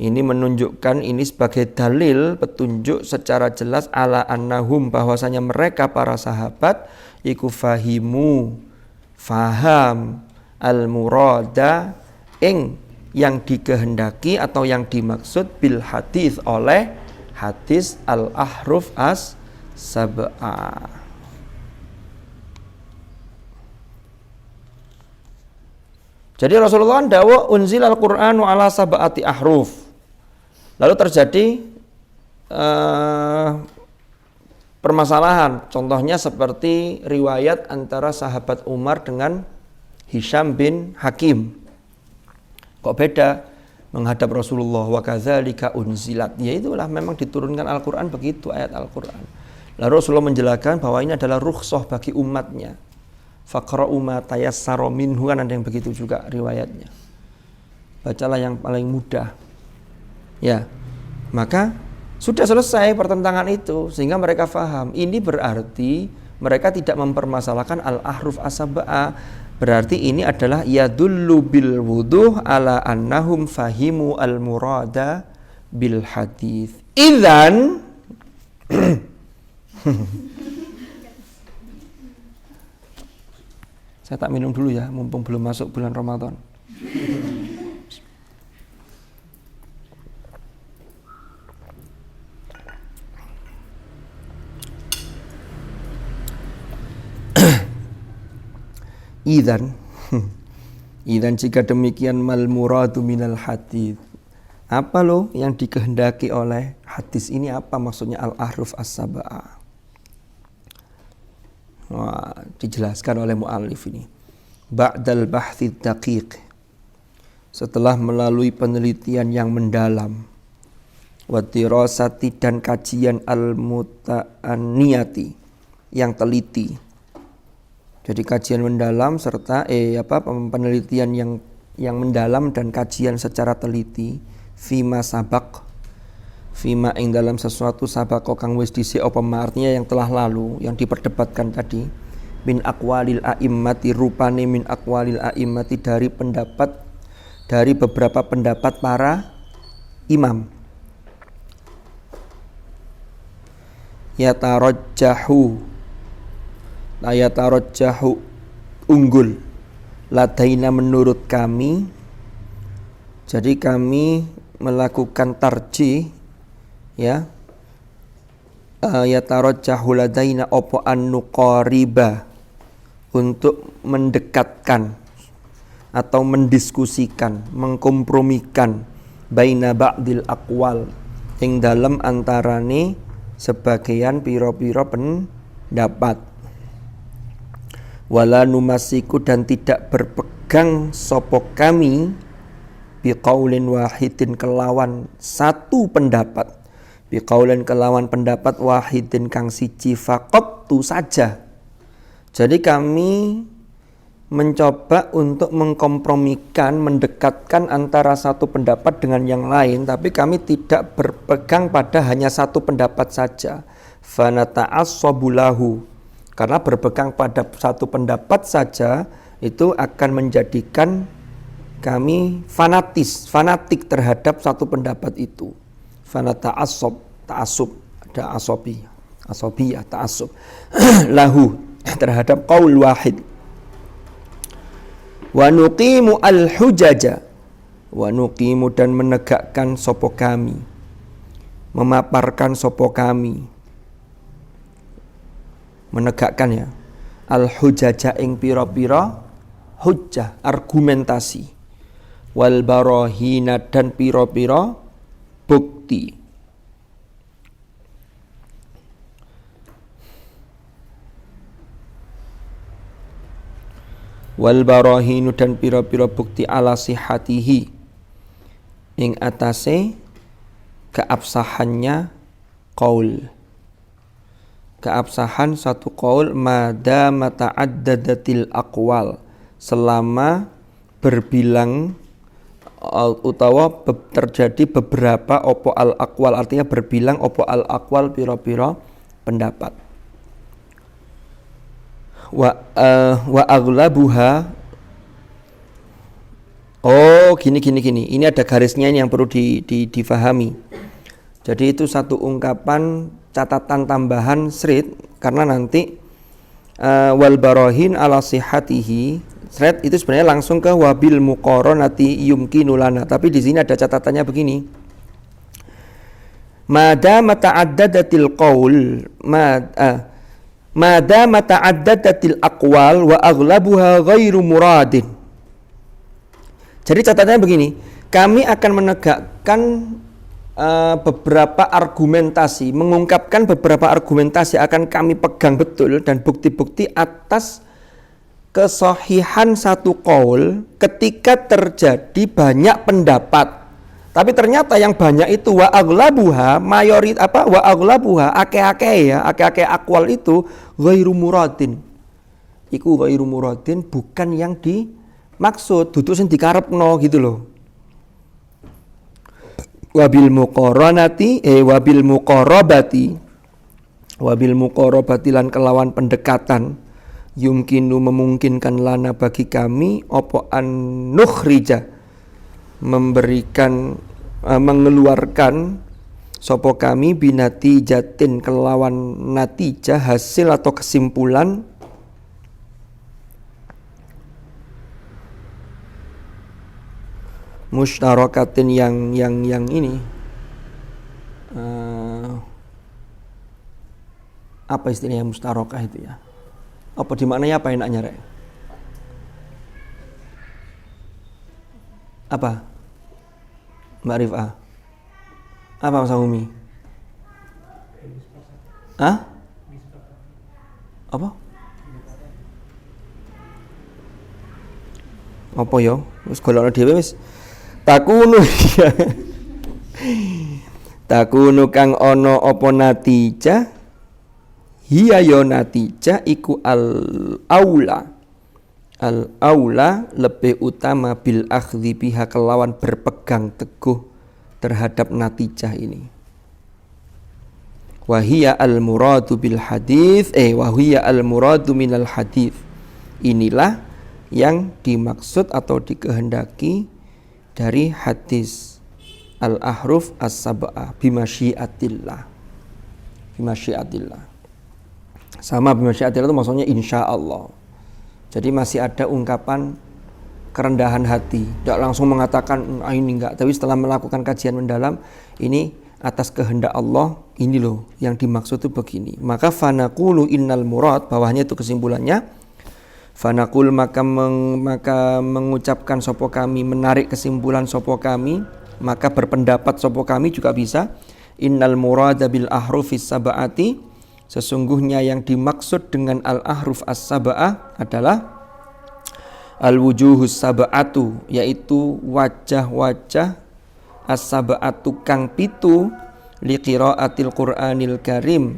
Ini menunjukkan ini sebagai dalil petunjuk secara jelas ala annahum bahwasanya mereka para sahabat iku faham al murada ing yang dikehendaki atau yang dimaksud bil hadis oleh hadis al ahruf as sab'a. Jadi Rasulullah dawuh unzil al-Qur'anu ala sab'ati ahruf. Lalu terjadi permasalahan. Contohnya seperti riwayat antara sahabat Umar dengan Hisham bin Hakim. Kok beda menghadap Rasulullah wa kadzalika unzilat. Ya itulah memang diturunkan Al-Qur'an begitu ayat Al-Qur'an. Lalu Rasulullah menjelaskan bahwa ini adalah rukhsah bagi umatnya. Faqra'u ma tayassara minhu kan ada yang begitu juga riwayatnya. Bacalah yang paling mudah. Ya, maka sudah selesai pertentangan itu sehingga mereka faham. Ini berarti mereka tidak mempermasalahkan al-ahruf as-sab'a. Berarti ini adalah yadullu bil wuduh ala annahum fahimu al-murada bil hadis. Idzan saya tak minum dulu ya, mumpung belum masuk bulan Ramadan. Idzan jika demikian mal muradu minal hadis. Apa loh yang dikehendaki oleh hadis ini, apa maksudnya al-ahruf as-sab'a? Wah, dijelaskan oleh muallif ini. Ba'dal bahthi daqiq. Setelah melalui penelitian yang mendalam. Wa dirasati dan kajian al-muta'anniyati yang teliti. Jadi kajian mendalam serta penelitian yang mendalam dan kajian secara teliti fima sabaq fima ing dalam sesuatu sabaqo kang wis dhisik apa artinya yang telah lalu yang diperdebatkan tadi min aqwalil a'immati rupane min aqwalil a'immati dari beberapa pendapat para imam yatarajjahu unggul ladaina menurut kami. Jadi kami melakukan tarjih ya yatarajjahu ladaina opo an-nuqariba untuk mendekatkan atau mendiskusikan mengkompromikan baina ba'dil aqwal ing dalam antarane sebagian pira-pira pendapat wala numasiku dan tidak berpegang sopo kami biqaulin wahidin kelawan satu pendapat biqaulin kelawan pendapat wahidin kang siji faqat tu saja. Jadi kami mencoba untuk mengkompromikan mendekatkan antara satu pendapat dengan yang lain, tapi kami tidak berpegang pada hanya satu pendapat saja. Fanata'assabu lahu. Karena berpegang pada satu pendapat saja itu akan menjadikan kami fanatik terhadap satu pendapat itu. Ta'assub, ada asobiyah, ta'assub lahu terhadap qaul wahid. Wa nuqimu al-hujaja, wa nuqimu dan menegakkan sopo kami, memaparkan sopo kami, menegakkan ya, al-hujaja ing pira-pira hujjah, argumentasi, wal barahina dan pira-pira bukti. Wal barahinu dan pira-pira bukti ala sihatihi ing atase keabsahannya qaul, keabsahan satu qaul madama ta'addadatil aqwal, selama berbilang utawa terjadi beberapa opo al aqwal, artinya berbilang opo al aqwal pira-pira pendapat. Wa aghlabuha, gini. Ini ada garisnya ini yang perlu difahami. Jadi itu satu ungkapan catatan tambahan Srid, karena nanti wal barahin ala sihatihi, Srid itu sebenarnya langsung ke wabil muqaranati yumkinu lana, tapi di sini ada catatannya begini. Madama ta'addadatil qaul, madama ta'addadatil aqwal wa aghlabuha ghairu muradin. Jadi catatannya begini, kami akan menegakkan beberapa argumentasi, mengungkapkan beberapa argumentasi akan kami pegang betul dan bukti-bukti atas kesahihan satu qaul ketika terjadi banyak pendapat. Tapi ternyata yang banyak itu wa aghlabuha, wa aghlabuha ake-ake akwal itu ghairu muradin. Iku ghairu muradin, bukan yang dimaksud, dudu sing dikarepno gitu loh. Wabil muqarabati lan kelawan pendekatan yumkinu memungkinkan lana bagi kami opo an nukhrija memberikan mengeluarkan sopo kami binati jatin kelawan natijah hasil atau kesimpulan mustarakatin yang ini apa istilahnya mustarakah itu ya? Apa di maknanya apa enaknya Rek? Apa? Mbak Rifah. Apa Mas Umi? Hah? Apa? Apa yo? Wis golekno dhewe wis. Takunu. Takunu kang ana apa natijah? Hiya yo natijah iku al-aula lebih utama bil akhdhi biha kelawan berpegang teguh terhadap natijah ini. Wa hiya al-muradu bil hadits wa hiya al-muradu minal hadits. Inilah yang dimaksud atau dikehendaki dari hadis al-ahruf as-sab'ah bimasyiatillah. Sama bimasyiatillah itu maksudnya insyaallah. Jadi masih ada ungkapan kerendahan hati, tidak langsung mengatakan ini enggak, tapi setelah melakukan kajian mendalam, ini atas kehendak Allah, ini loh yang dimaksud itu begini. Maka fanaqulu innal murad, bawahnya itu kesimpulannya. Fanaqul maka mengucapkan sopo kami, menarik kesimpulan sopo kami, maka berpendapat sopo kami juga bisa. Innal murada bil ahrufis sab'ati, sesungguhnya yang dimaksud dengan al-ahruf as-sab'ah adalah al-wujuhus sab'atu, yaitu wajah-wajah as-sab'atu kang pitu li qiraatil Qur'anil Karim,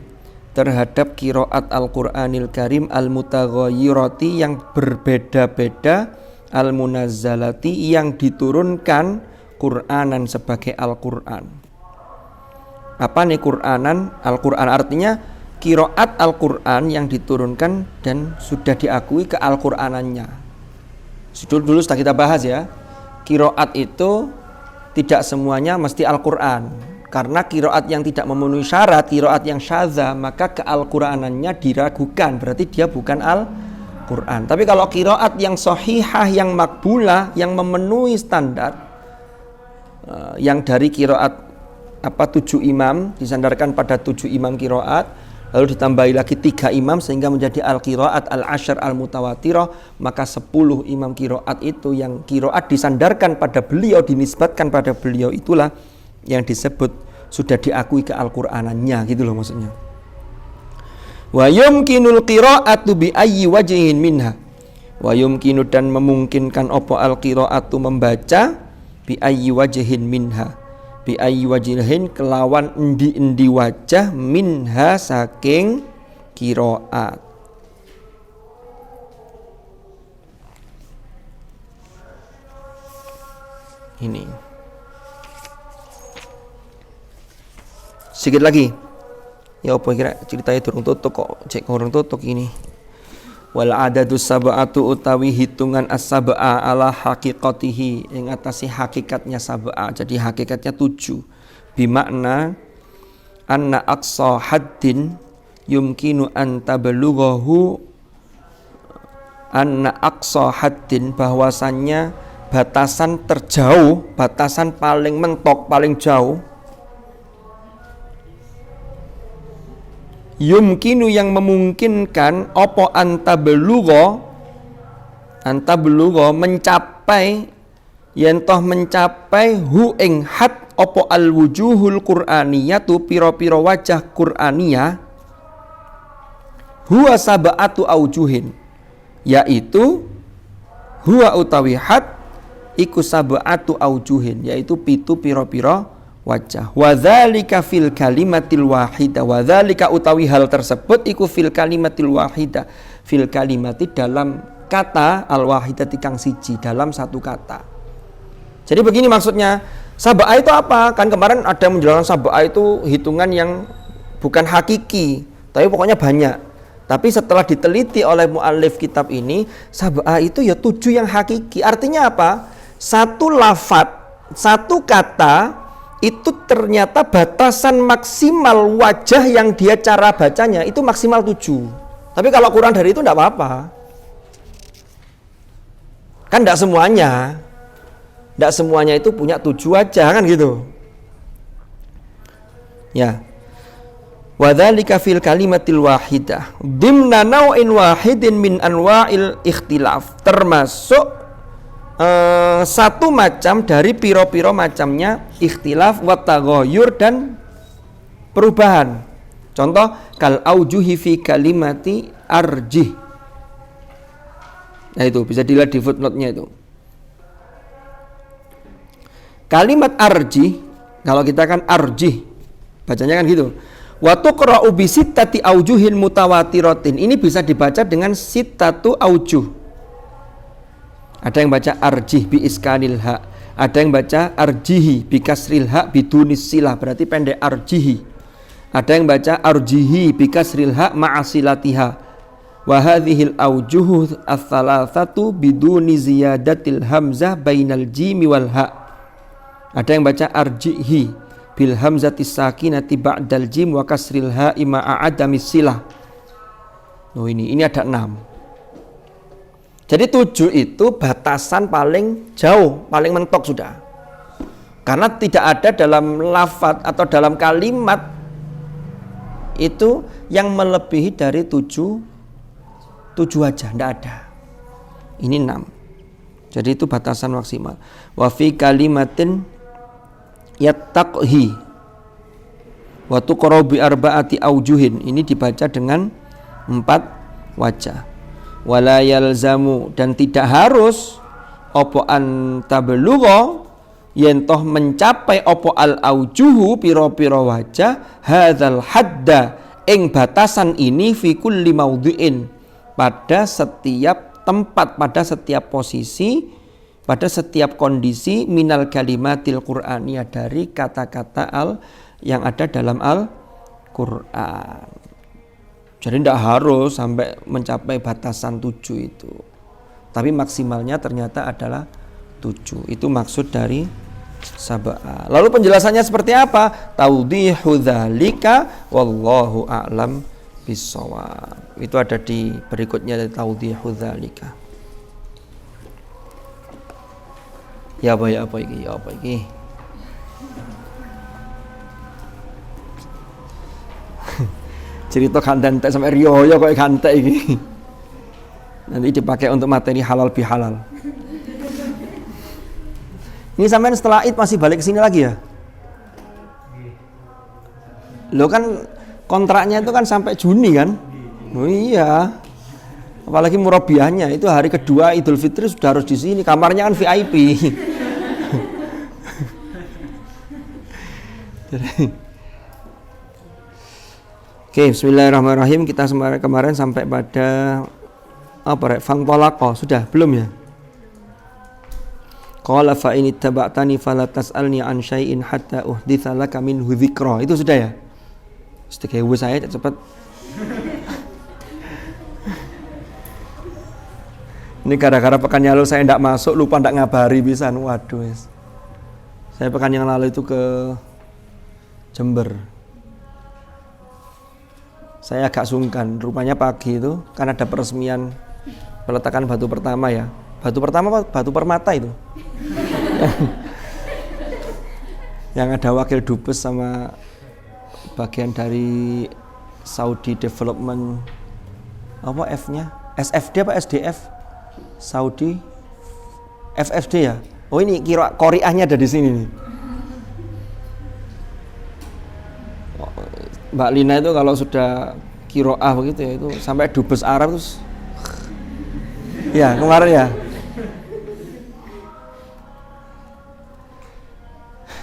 terhadap qiraat Al-Qur'anil Karim al-mutaghayyirati yang berbeda-beda, al-munazzalati yang diturunkan Qur'anan sebagai Al-Qur'an. Apa nih Qur'anan? Al-Qur'an artinya qiraat Al-Qur'an yang diturunkan dan sudah diakui ke Al-Qur'anannya. Dulu sudah kita bahas ya. Qiraat itu tidak semuanya mesti Al-Qur'an. Karena qiraat yang tidak memenuhi syarat, qiraat yang syadza, maka ke-Al-Qur'anannya diragukan. Berarti dia bukan Al-Qur'an. Tapi kalau qiraat yang sahihah, yang makbulah, yang memenuhi standar, yang dari qiraat 7 imam, disandarkan pada 7 imam qiraat, lalu ditambahi lagi 3 imam sehingga menjadi al-qiraat al-asyar al-mutawatirah, maka 10 imam qiraat itu yang qiraat disandarkan pada beliau, dinisbatkan pada beliau, itulah yang disebut sudah diakui ke Al-Qur'anannya, gitu loh maksudnya. Wa yumkinul qira'atu bi ayyi wajhin minha. Wa yumkinu, dan memungkinkan apa al-qira'atu membaca bi ayyi wajhin minha. Bi ayyi wajhin, kelawan endi-endi wajah, minha saking qiraat. Ini sedikit lagi ya, apa kira ceritanya durung tutuk kok, cek kurang tutuk ini. Wal adadu sab'atu, utawi hitungan as-sab'a ala haqiqatihi, ing atase hakikatnya sab'a, jadi hakikatnya 7. Bimakna anna aqsa haddin yumkinu an tablughahu, anna aqsa haddin, bahwasannya batasan terjauh, batasan paling mentok, paling jauh, yumkinu, yang memungkinkan, opo antabelugho mencapai, yentoh mencapai hu ing had opo al wujuhul qur'aniyatu, piro-piro wajah qur'aniyah, huwa sab'atu aujuhin, yaitu huwa utawi had iku sab'atu aujuhin, yaitu 7 piro-piro wajah. Wadzalika fil kalimatil wahida, wadzalika utawi hal tersebut iku fil kalimatil wahida, fil kalimati dalam kata al wahidati kang siji, dalam satu kata. Jadi begini maksudnya, sab'a itu apa? Kan kemarin ada menjelaskan sab'a itu hitungan yang bukan hakiki, tapi pokoknya banyak. Tapi setelah diteliti oleh muallif kitab ini, sab'a itu ya 7 yang hakiki. Artinya apa? Satu lafadz, satu kata itu ternyata batasan maksimal wajah yang dia cara bacanya itu maksimal 7. Tapi kalau kurang dari itu enggak apa-apa. Kan enggak semuanya. Enggak semuanya itu punya 7 wajah kan gitu. Ya. Wadzalika fil kalimatil wahidah dimna nau'in wahidin min anwa'il ikhtilaf, termasuk satu macam dari piro-piro macamnya ikhtilaf wa taghayyur, dan perubahan. Contoh kal aujuhi fi kalimati arjih. Nah itu bisa dilihat di footnote-nya itu. Kalimat arjih, kalau kita kan arjih bacanya kan gitu. Wa tuqra'u bi sittati aujuhin mutawatiratin. Ini bisa dibaca dengan sittatu aujuh. Ada yang baca arjih bi iskanil ha, ada yang baca arjihi bi kasril ha bidunis silah, berarti pendek arjihi. Ada yang baca arjihi bi kasril ha ma'asilatiha. Wa hadhil aujuhu ats-tsalatsatu biduni ziyadatil hamzah bainal jimi wal ha. Ada yang baca arjihi bil hamzatis sakinati ba'dal jim wa kasril ha ma'a adamis silah. Oh ini ada 6. Jadi 7 itu batasan paling jauh, paling mentok sudah. Karena tidak ada dalam lafadz atau dalam kalimat itu yang melebihi dari 7 wajah, tidak ada. Ini 6. Jadi itu batasan maksimal. Wa fi kalimatin yattaqhi wa tuqra bi arba'ati aujuhin. Ini dibaca dengan 4 wajah. Wala yalzamu, dan tidak harus opo an tablugha, yen toh mencapai opo al aujuhu piro-piro wajah, hadzal hadda ing batasan ini fi kulli maudhi'in, pada setiap tempat, pada setiap posisi, pada setiap kondisi, minal kalimatil qur'aniyah, dari kata-kata yang ada dalam Al-Qur'an. Jadi tidak harus sampai mencapai batasan 7 itu. Tapi maksimalnya ternyata adalah 7. Itu maksud dari sab'a. Lalu penjelasannya seperti apa? Tawdihu dzalika wallahu a'lam bissawab. Itu ada di berikutnya dari tawdihu dzalika. Ya apa iki? Cerita kanten sampai riyo kok kantek iki. Nanti dipakai untuk materi halal bihalal. Ini sampean setelah Id masih balik ke sini lagi ya? Lo kan kontraknya itu kan sampai Juni kan? Oh iya. Apalagi murabiahnya itu hari kedua Idul Fitri sudah harus di sini. Kamarnya kan VIP. Oke, bismillahirrahmanirrahim. Kita kemarin sampai pada apa? Fantolaqo sudah belum ya? Qala fa in ittaba'tani fala tas'alni an syai'in hatta uhditsa laka minhu dzikra. Itu sudah ya? Sedekah saya cepat. Ini gara-gara pekan yang lalu saya enggak masuk, lupa enggak ngabari pisan. Waduh, wis. Saya pekan yang lalu itu ke Jember. Saya agak sungkan, rupanya pagi itu kan ada peresmian peletakan batu pertama ya. Batu pertama apa? Batu permata itu. Yang ada wakil dubes sama bagian dari Saudi Development apa F-nya? SFD apa SDF? Saudi FFD ya. Oh ini kira Koreanya ada di sini nih. Mbak Lina itu kalau sudah kiroah begitu ya, itu sampai dubes Arab terus. Ya kemarin ya.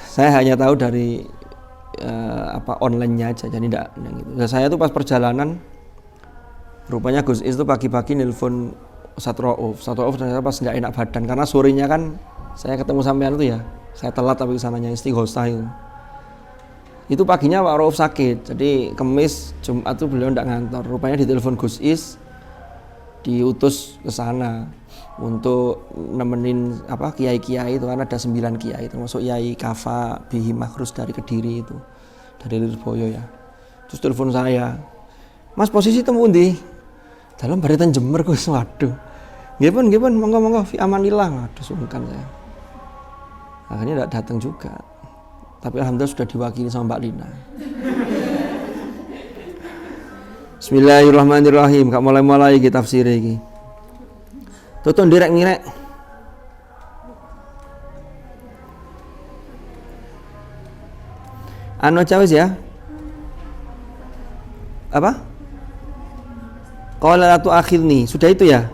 Saya hanya tahu dari online-nya aja, jadi enggak gitu. Nah, saya tuh pas perjalanan rupanya Gus Is tuh pagi-pagi nelpon Ustadz Rauf ternyata pas enggak enak badan karena sorenya kan saya ketemu sampean tuh ya. Saya telat tapi kesananya istighosah itu. Itu paginya Pak Rauf sakit, jadi Kamis Jumat tuh beliau enggak ngantor. Rupanya ditelepon Gus Is, diutus ke sana untuk nemenin kiai-kiai itu, kan ada 9 kiai termasuk Yai Kafa Bihi Makhrus dari Kediri itu, dari Lirboyo ya. Terus telepon saya, Mas posisi temu ndi? Dalam baritan Jember Gus. Waduh. Nggih pun monggo fi amanillah. Waduh sungkan saya. Akhirnya enggak datang juga. Tapi alhamdulillah sudah diwakili sama Mbak Lina. Bismillahirrahmanirrahim. Kak mulai kita tafsir iki. Tutun direk ngirek. Anu cawis ya. Apa? Qala la tu'akhidni. Sudah itu ya?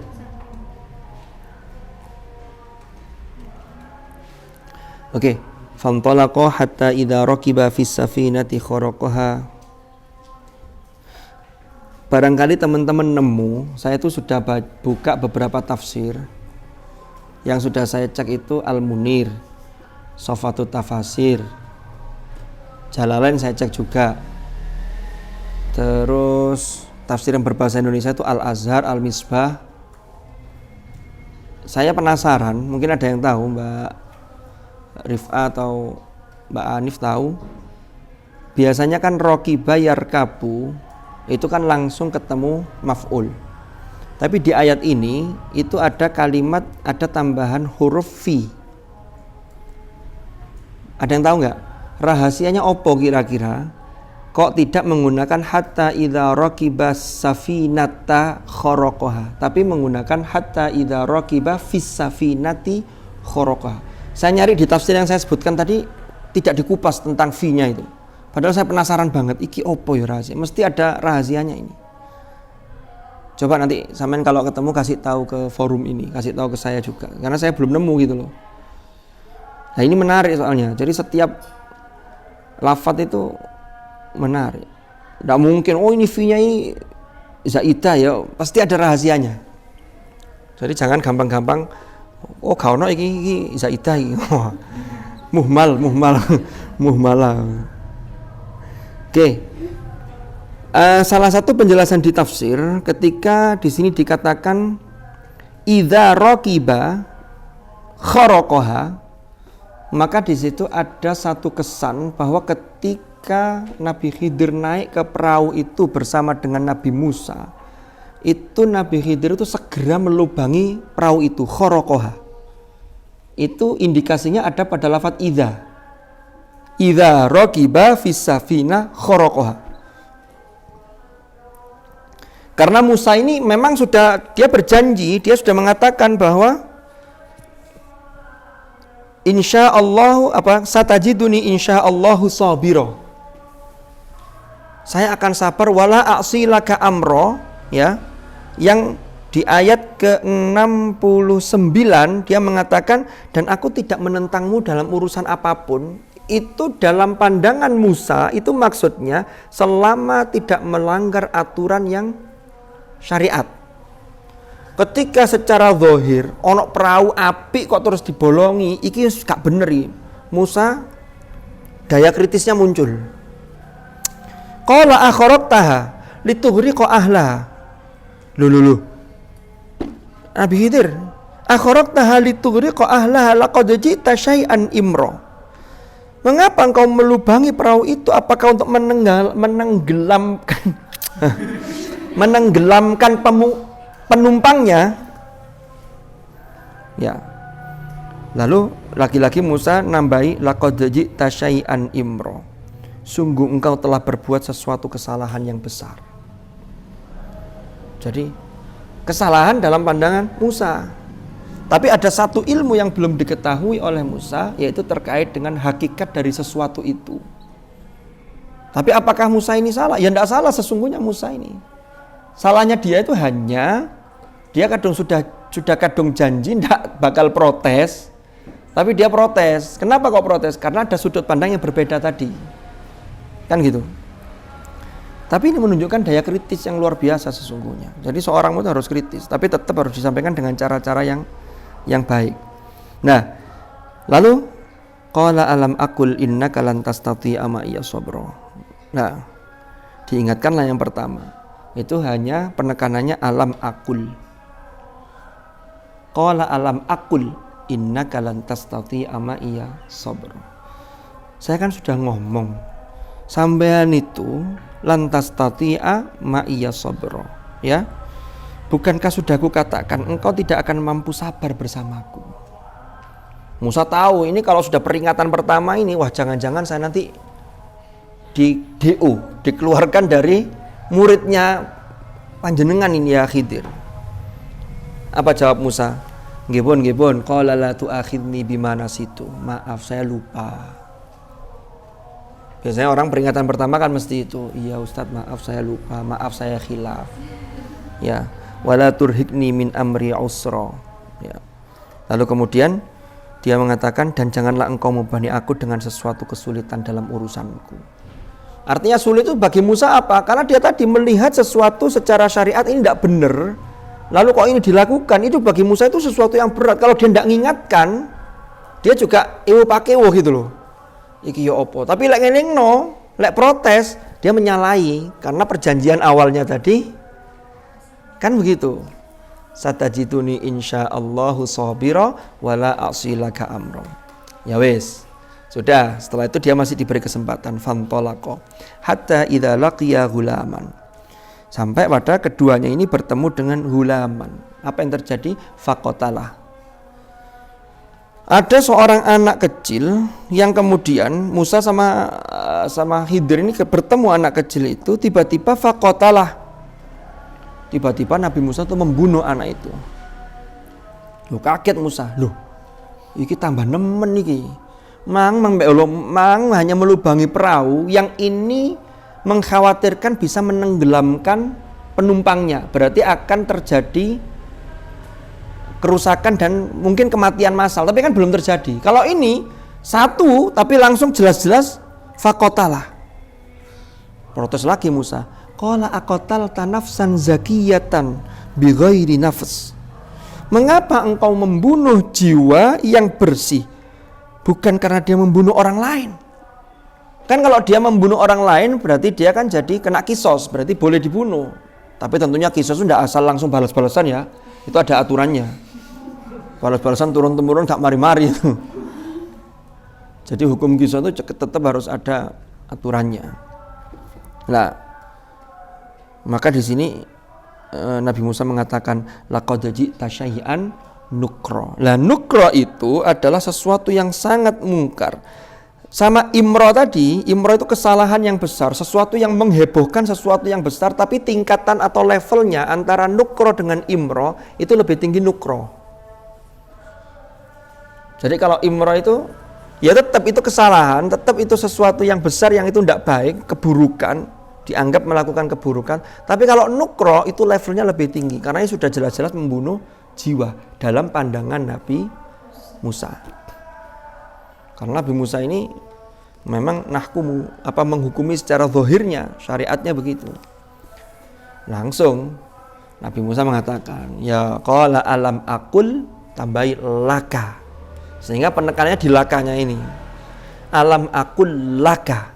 Oke. Fantalaqa hatta idza raqiba fis safinati kharaqaha. Barangkali teman-teman nemu, saya itu sudah buka beberapa tafsir. Yang sudah saya cek itu Al-Munir, Sofatut Tafasir, Jalalain saya cek juga. Terus tafsir yang berbahasa Indonesia itu Al-Azhar, Al-Misbah. Saya penasaran, mungkin ada yang tahu, Mbak Rif'a atau Mbak Anif tahu. Biasanya kan Rokiba Yarkabu itu kan langsung ketemu maf'ul. Tapi di ayat ini itu ada kalimat, ada tambahan huruf fi. Ada yang tahu nggak? Rahasianya opo kira-kira? Kok tidak menggunakan hatta idza raqiba safinata kharaqaha, tapi menggunakan hatta idza raqiba fis safinati kharaqaha. Saya nyari di tafsir yang saya sebutkan tadi tidak dikupas tentang fi-nya itu. Padahal saya penasaran banget, iki opo ya rahasia? Mesti ada rahasianya ini. Coba nanti sampean kalau ketemu kasih tahu ke forum ini, kasih tahu ke saya juga, karena saya belum nemu gitu loh. Nah ini menarik soalnya. Jadi setiap lafadz itu menarik. Tidak mungkin, oh ini fi-nya ini zaidah ya, pasti ada rahasianya. Jadi jangan gampang-gampang, oh kau no iki zaidah iki. Muhmalah. Oke. Salah satu penjelasan di tafsir ketika di sini dikatakan idza raqiba kharaqaha, maka di situ ada satu kesan bahwa ketika Nabi Khidir naik ke perahu itu bersama dengan Nabi Musa, itu Nabi Khidir itu segera melubangi perahu itu, kharaqaha. Itu indikasinya ada pada lafadz idza raqiba fis safina kharaqaha. Karena Musa ini memang dia berjanji, dia sudah mengatakan bahwa insyaallah satajiduni insyaallahu sabira. Saya akan sabar wala a'silaka amro, ya. Yang di ayat ke-69 dia mengatakan dan aku tidak menentangmu dalam urusan apapun. Itu dalam pandangan Musa itu maksudnya selama tidak melanggar aturan yang syariat. Ketika secara zahir ono perahu api kok terus dibolongi, iki gak bener iki. Musa daya kritisnya muncul. Qala akharaqtaha litughriqa ahla. Loh. Nabi Khidir, akharaqtaha litughriqa ahla laqad ji'ta syai'an imra. Mengapa engkau melubangi perahu itu? Apakah untuk menenggelamkan penumpangnya? Ya. Lalu lagi-lagi Musa nambahi laqad ji'ta syai'an imra. Sungguh engkau telah berbuat sesuatu kesalahan yang besar. Jadi kesalahan dalam pandangan Musa. Tapi ada satu ilmu yang belum diketahui oleh Musa, yaitu terkait dengan hakikat dari sesuatu itu. Tapi apakah Musa ini salah? Ya tidak salah sesungguhnya Musa ini. Salahnya dia itu hanya dia sudah kadung janji tidak bakal protes, tapi dia protes. Kenapa kok protes? Karena ada sudut pandang yang berbeda tadi, kan gitu. Tapi ini menunjukkan daya kritis yang luar biasa sesungguhnya. Jadi seorang itu harus kritis, tapi tetap harus disampaikan dengan cara-cara yang baik. Nah, lalu qala alam aqul innaka lan tastati'a ma'iya sabra. Nah, diingatkanlah yang pertama. Itu hanya penekanannya alam aqul. Qala alam aqul innaka lan tastati'a ma'iya sabra. Saya kan sudah ngomong, sampean itu lantas tati'a ma'iya sabra, ya. Bukankah sudah kukatakan engkau tidak akan mampu sabar bersamaku? Musa tahu ini kalau sudah peringatan pertama ini, wah jangan-jangan saya nanti dikeluarkan dari muridnya panjenengan ini ya Khidir. Apa jawab Musa? Nggih pun qala la tu'akhidni bima nasitu. Maaf saya lupa. Biasanya orang peringatan pertama kan mesti itu, iya Ustadz maaf saya lupa, maaf saya khilaf, ya, wala turhikni min amri usra, ya. Lalu kemudian dia mengatakan dan janganlah engkau membebani aku dengan sesuatu kesulitan dalam urusanku. Artinya sulit itu bagi Musa apa? Karena dia tadi melihat sesuatu secara syariat ini tidak benar, lalu kok ini dilakukan, itu bagi Musa itu sesuatu yang berat. Kalau dia tidak mengingatkan, dia juga pakewo gitu loh. Iki yo opo, tapi lek ngelingno, lek protes, dia menyalahi karena perjanjian awalnya tadi kan begitu. Satajiduni insyaallahu sabira wala a'silaka amra. Ya wis. Sudah, setelah itu dia masih diberi kesempatan fantalaqa hatta idza laqiya ghulaman. Sampai pada keduanya ini bertemu dengan ghulaman. Apa yang terjadi? Faqatalah. Ada seorang anak kecil yang kemudian Musa sama Khidir ini bertemu anak kecil itu, tiba-tiba faqatalah. Tiba-tiba Nabi Musa itu membunuh anak itu. Loh, kaget Musa. Loh, iki tambah nemen iki. Mang hanya melubangi perahu yang ini mengkhawatirkan bisa menenggelamkan penumpangnya. Berarti akan terjadi kerusakan dan mungkin kematian massal, tapi kan belum terjadi. Kalau ini satu tapi langsung jelas-jelas faqatalah. Protes lagi Musa. Qala aqatalta nafsan zakiyatan bighairi nafs. Mengapa engkau membunuh jiwa yang bersih? Bukan karena dia membunuh orang lain. Kan kalau dia membunuh orang lain berarti dia kan jadi kena kisos, berarti boleh dibunuh. Tapi tentunya kisos itu tidak asal langsung balas-balasan ya. Itu ada aturannya. Balas-balasan turun-temurun gak mari-mari itu. Jadi hukum qisas itu tetap harus ada aturannya. Nah, maka di sini Nabi Musa mengatakan laqad ji'ta syai'an nukra. Lah nukra itu adalah sesuatu yang sangat mungkar. Sama imro tadi, imro itu kesalahan yang besar, sesuatu yang menghebohkan, sesuatu yang besar, tapi tingkatan atau levelnya antara nukro dengan imro itu lebih tinggi nukro. Jadi kalau imro itu ya tetap itu kesalahan, tetap itu sesuatu yang besar yang itu tidak baik, keburukan, dianggap melakukan keburukan. Tapi kalau nukro itu levelnya lebih tinggi karena ini sudah jelas-jelas membunuh jiwa dalam pandangan Nabi Musa. Karena Nabi Musa ini memang menghukumi secara zahirnya, syariatnya begitu. Langsung Nabi Musa mengatakan, ya qala alam aqul tambahi laka. Sehingga penekanannya di lakanya ini. Alam aqul laka.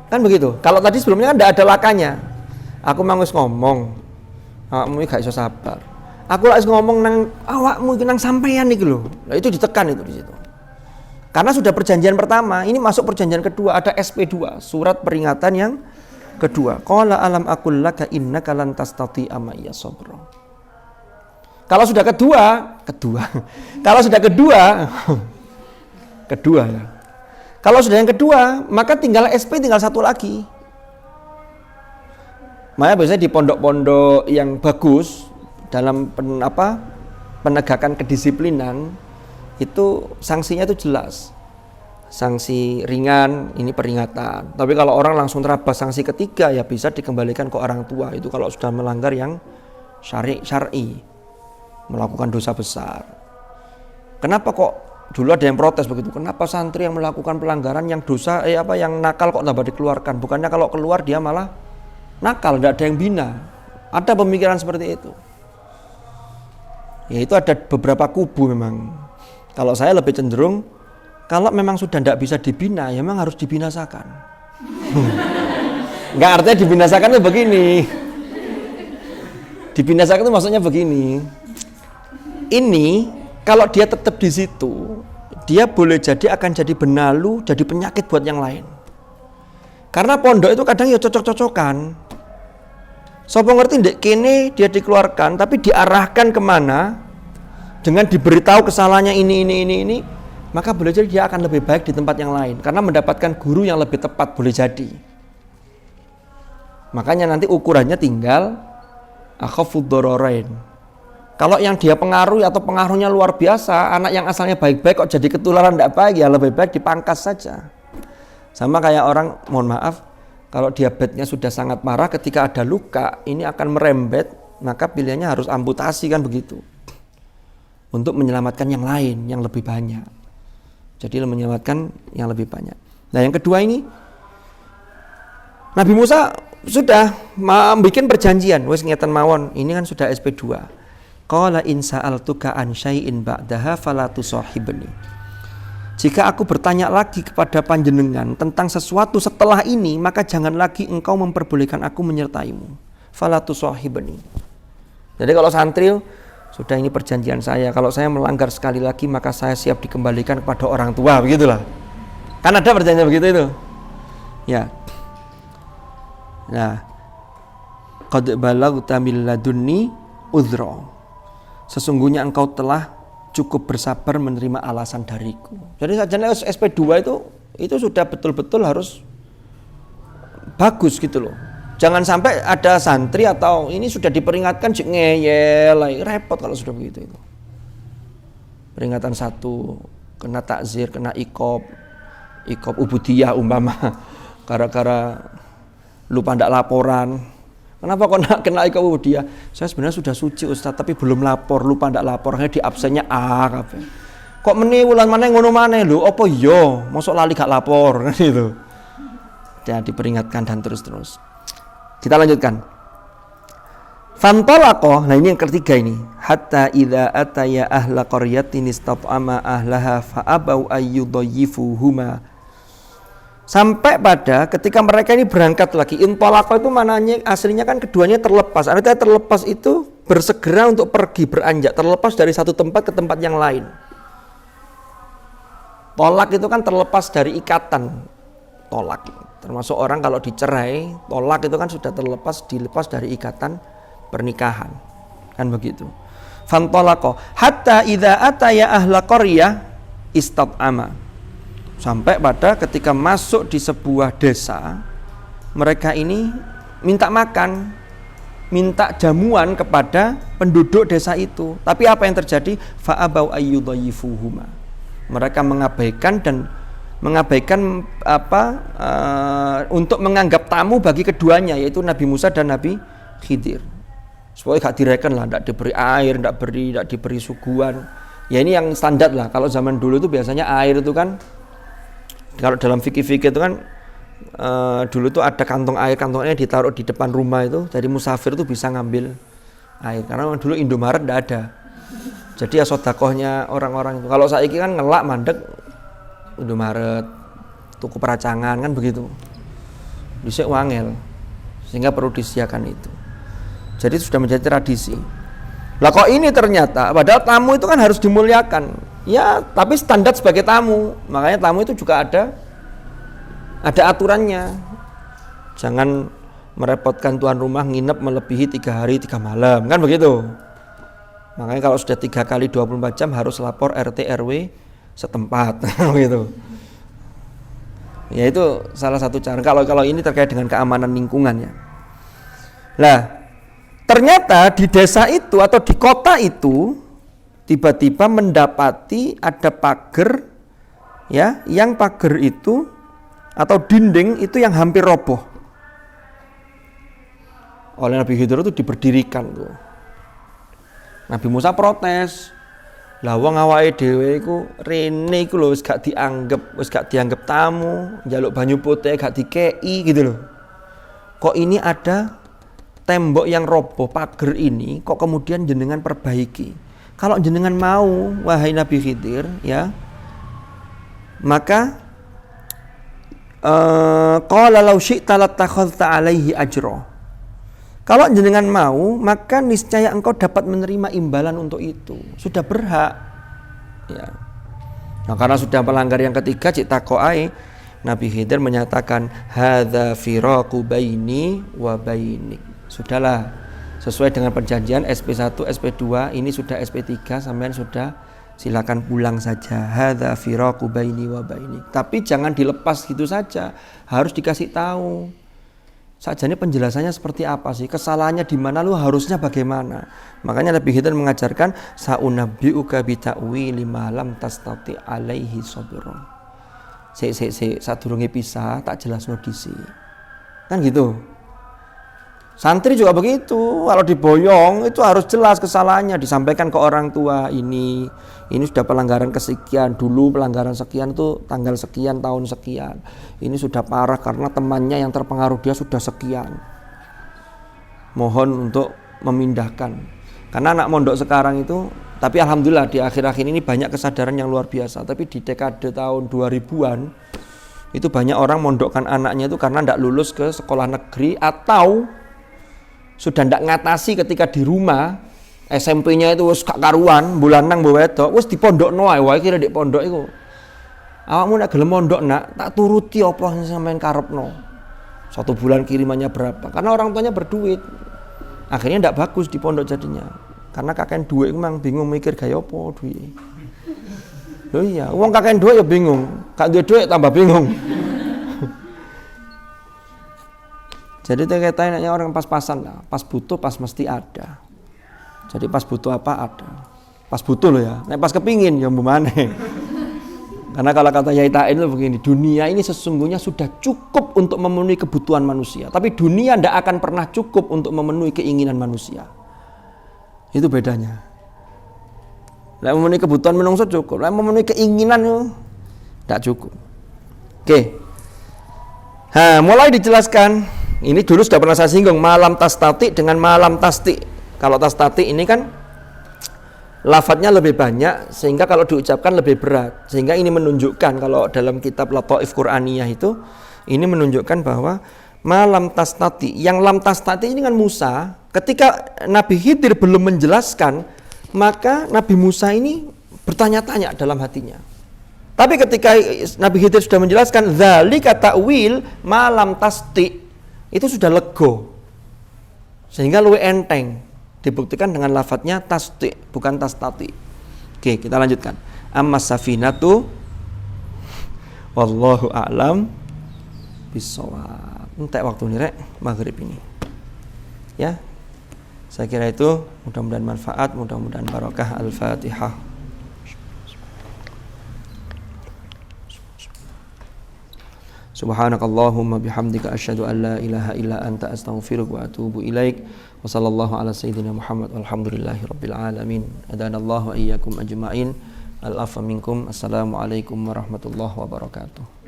Kan begitu. Kalau tadi sebelumnya kan tidak ada lakanya. Aku mau ngomong. Awakmu gak iso sabar. Aku lagi ngomong nang awakmu iki nang sampean iki lho. Nah, itu ditekan itu di situ. Karena sudah perjanjian pertama, ini masuk perjanjian kedua, ada SP2, surat peringatan yang kedua. Qala alam aqul laka innaka lan tastati'a ma'iya sabra. Kalau sudah kedua. Kalau sudah kedua ya. Kalau sudah yang kedua, maka tinggal SP tinggal satu lagi. Makanya biasanya di pondok-pondok yang bagus dalam penegakan kedisiplinan itu sanksinya itu jelas. Sanksi ringan ini peringatan. Tapi kalau orang langsung terabas sanksi ketiga ya bisa dikembalikan ke orang tua. Itu kalau sudah melanggar yang syar'i, melakukan dosa besar. Kenapa kok dulu ada yang protes begitu? Kenapa santri yang melakukan pelanggaran yang dosa yang nakal kok tambah dikeluarkan? Bukannya kalau keluar dia malah nakal, tidak ada yang bina. Ada pemikiran seperti itu. Ya itu ada beberapa kubu memang. Kalau saya lebih cenderung, kalau memang sudah tidak bisa dibina, ya memang harus dibinasakan. Enggak, artinya dibinasakan itu begini. Dibinasakan itu maksudnya begini. Ini kalau dia tetap di situ, dia boleh jadi akan jadi benalu, jadi penyakit buat yang lain. Karena pondok itu kadang ya cocok-cocokan. Sopo ngerti ndek kene dia dikeluarkan, tapi diarahkan kemana? Dengan diberitahu kesalahannya ini, maka boleh jadi dia akan lebih baik di tempat yang lain karena mendapatkan guru yang lebih tepat, boleh jadi. Makanya nanti ukurannya tinggal akhafud dararain. Kalau yang dia pengaruhi atau pengaruhnya luar biasa, anak yang asalnya baik-baik kok jadi ketularan tidak baik, ya lebih baik dipangkas saja. Sama kayak orang, mohon maaf, kalau diabetesnya sudah sangat parah, ketika ada luka ini akan merembet, maka pilihannya harus amputasi, kan begitu. Untuk menyelamatkan yang lain, yang lebih banyak. Jadi menyelamatkan yang lebih banyak. Nah yang kedua ini, Nabi Musa sudah bikin perjanjian. Wes ngeten mawon, ini kan sudah SP2. Qala in sa'altuka an syai'in ba'daha fala tusahibni. Jika aku bertanya lagi kepada panjenengan tentang sesuatu setelah ini, maka jangan lagi engkau memperbolehkan aku menyertaimu. Fala tusahibni. Jadi kalau santri, sudah ini perjanjian saya, kalau saya melanggar sekali lagi maka saya siap dikembalikan kepada orang tua, begitulah. Kan ada perjanjian begitu itu. Ya. Nah, qad balaghta min ladunni udhra. Sesungguhnya engkau telah cukup bersabar menerima alasan dariku. Jadi sajane SP2 itu sudah betul-betul harus bagus gitu loh. Jangan sampai ada santri atau ini sudah diperingatkan ngeyel, repot kalau sudah begitu itu. Peringatan 1 kena takzir, kena iqab ubudiyah umpama gara-gara lupa ndak laporan. Kenapa kok kena iqab ubudiyah? Saya sebenarnya sudah suci Ustaz, tapi belum lapor, lupa ndak lapor, akhirnya di absennya kabeh. Kok meni wulan maneh ngono maneh lho, apa iya? Mosok lali gak lapor kan gitu. Ya diperingatkan dan terus-terus. Kita lanjutkan. Fantalaqa, nah ini yang ketiga ini. Hatta idza ataya ahla qaryatin istat'ama ahlaha fa'abau ayyudayyifuhuma. Sampai pada ketika mereka ini berangkat lagi. Intalaqa itu mananya aslinya kan keduanya terlepas. Artinya terlepas itu bersegera untuk pergi beranjak, terlepas dari satu tempat ke tempat yang lain. Tolak itu kan terlepas dari ikatan. Tolak, termasuk orang kalau dicerai, tolak itu kan sudah dilepas dari ikatan pernikahan, kan begitu. Fantolako hatta idza ataya ahla qaryah istat'ama, sampai pada ketika masuk di sebuah desa, mereka ini minta makan, minta jamuan kepada penduduk desa itu. Tapi apa yang terjadi? Fa'abau ayyudhayifuhuma, mereka mengabaikan untuk menganggap tamu bagi keduanya, yaitu Nabi Musa dan Nabi Khidir. Supaya gak direken lah, tidak diberi air, tidak diberi suguhan. Ya ini yang standar lah. Kalau zaman dulu itu biasanya air itu kan, kalau dalam fikih-fikih itu kan dulu tuh ada kantong airnya ditaruh di depan rumah itu. Jadi musafir itu bisa ngambil air. Karena dulu Indomaret tidak ada. Jadi ya sodakohnya orang-orang itu. Kalau saiki kan ngelak mandek Indomaret, tuku peracangan kan begitu. Dhisik wangel. Sehingga perlu disediakan itu. Jadi sudah menjadi tradisi. Lah kok ini ternyata padahal tamu itu kan harus dimuliakan. Ya, tapi standar sebagai tamu. Makanya tamu itu juga ada aturannya. Jangan merepotkan tuan rumah nginep melebihi 3 hari 3 malam, kan begitu. Makanya kalau sudah 3 kali 24 jam harus lapor RT RW setempat, gitu. Ya itu salah satu cara. Kalau ini terkait dengan keamanan lingkungan ya. Lah, ternyata di desa itu atau di kota itu tiba-tiba mendapati ada pagar, ya, yang pagar itu atau dinding itu yang hampir roboh. Oleh Nabi Khidir itu diberdirikan tuh. Nabi Musa protes. Lah wong awake dhewe iku rene iku lho wis gak dianggap tamu, njaluk banyu putih gak dikei gitu loh. Kok ini ada tembok yang roboh, pagar ini kok kemudian jenengan perbaiki? Kalau jenengan mau, wahai Nabi Khidir, ya, maka qala law syi'ta latakhadhta 'alaihi ajra. Kalau jenengan mau, maka niscaya engkau dapat menerima imbalan untuk itu. Sudah berhak. Ya. Nah, karena sudah melanggar yang ketiga, cik takoai, Nabi Khidir menyatakan hadza firaqu baini wa bainik. Sudahlah, sesuai dengan perjanjian SP1, SP2, ini sudah SP3, sampean sudah silakan pulang saja. Hadza firaqu baini wa bainik. Tapi jangan dilepas gitu saja, harus dikasih tahu. Sajane penjelasannya seperti apa sih? Kesalahannya di mana, lu harusnya bagaimana? Makanya Nabi Khidir mengajarkan saunabbiuka bi ta'wili ma lam tastati alaihi sabra. Sadurunge pisah tak jelasno dhisik. Kan gitu. Santri juga begitu. Kalau diboyong itu harus jelas kesalahannya, disampaikan ke orang tua. Ini sudah pelanggaran kesekian, dulu pelanggaran sekian itu tanggal sekian, tahun sekian. Ini sudah parah karena temannya yang terpengaruh dia sudah sekian. Mohon untuk memindahkan. Karena anak mondok sekarang itu, tapi alhamdulillah di akhir-akhir ini banyak kesadaran yang luar biasa. Tapi di dekade tahun 2000-an itu banyak orang mondokkan anaknya itu karena tidak lulus ke sekolah negeri atau sudah tidak ngatasi ketika di rumah. SMP-nya itu wis gak karuan, bulanang mbok wedok, wis dipondokno ae kira di pondok iku. Awakmu nek gelem mondok nak, tak turuti apa sing sampean karepno. 1 bulan kirimannya berapa? Karena orang tuanya berduit. Akhirnya ndak bagus di pondok jadinya. Karena kakek duit memang bingung mikir gaya apa duit. Loh iya, wong kakek duit ya bingung, gak duwe duit tambah bingung. Jadi kayaknya orang pas-pasan lah, pas butuh pas mesti ada. Jadi pas butuh apa ada. Pas butuh loh ya. Nek pas kepingin ya mbumane. Karena kalau kata Yai Tain itu begini, dunia ini sesungguhnya sudah cukup untuk memenuhi kebutuhan manusia. Tapi dunia tidak akan pernah cukup untuk memenuhi keinginan manusia. Itu bedanya. Nek memenuhi kebutuhan manusia cukup, nek memenuhi keinginan itu tidak cukup. Oke. Nah, mulai dijelaskan. Ini dulu sudah pernah saya singgung, malam tastati dengan malam tasti. Kalau tastati ini kan lafadznya lebih banyak sehingga kalau diucapkan lebih berat. Sehingga ini menunjukkan kalau dalam kitab Lataif Qur'aniyah itu ini menunjukkan bahwa malam tastati, yang lam tastati ini kan Musa. Ketika Nabi Khidir belum menjelaskan, maka Nabi Musa ini bertanya-tanya dalam hatinya. Tapi ketika Nabi Khidir sudah menjelaskan, dzalika ta'wil malam tasti, itu sudah lego, sehingga luwih enteng. Dibuktikan dengan lafadznya tasti, bukan tastati. Oke, kita lanjutkan. Amma safinatu wallahu a'lam bissawab. Entek waktu ini rek, maghrib ini. Ya. Saya kira itu, mudah-mudahan manfaat, mudah-mudahan barokah. Al-Fatihah. Subhanakallahumma bihamdika asyhadu an la ilaha illa anta astaghfiruka wa atubu ilaik. Wa sallallahu ala sayyidina Muhammad walhamdulillahi rabbil alamin. Adanallahu wa iyyakum ajma'in. Al-afwa minkum. Assalamualaikum warahmatullahi wabarakatuh.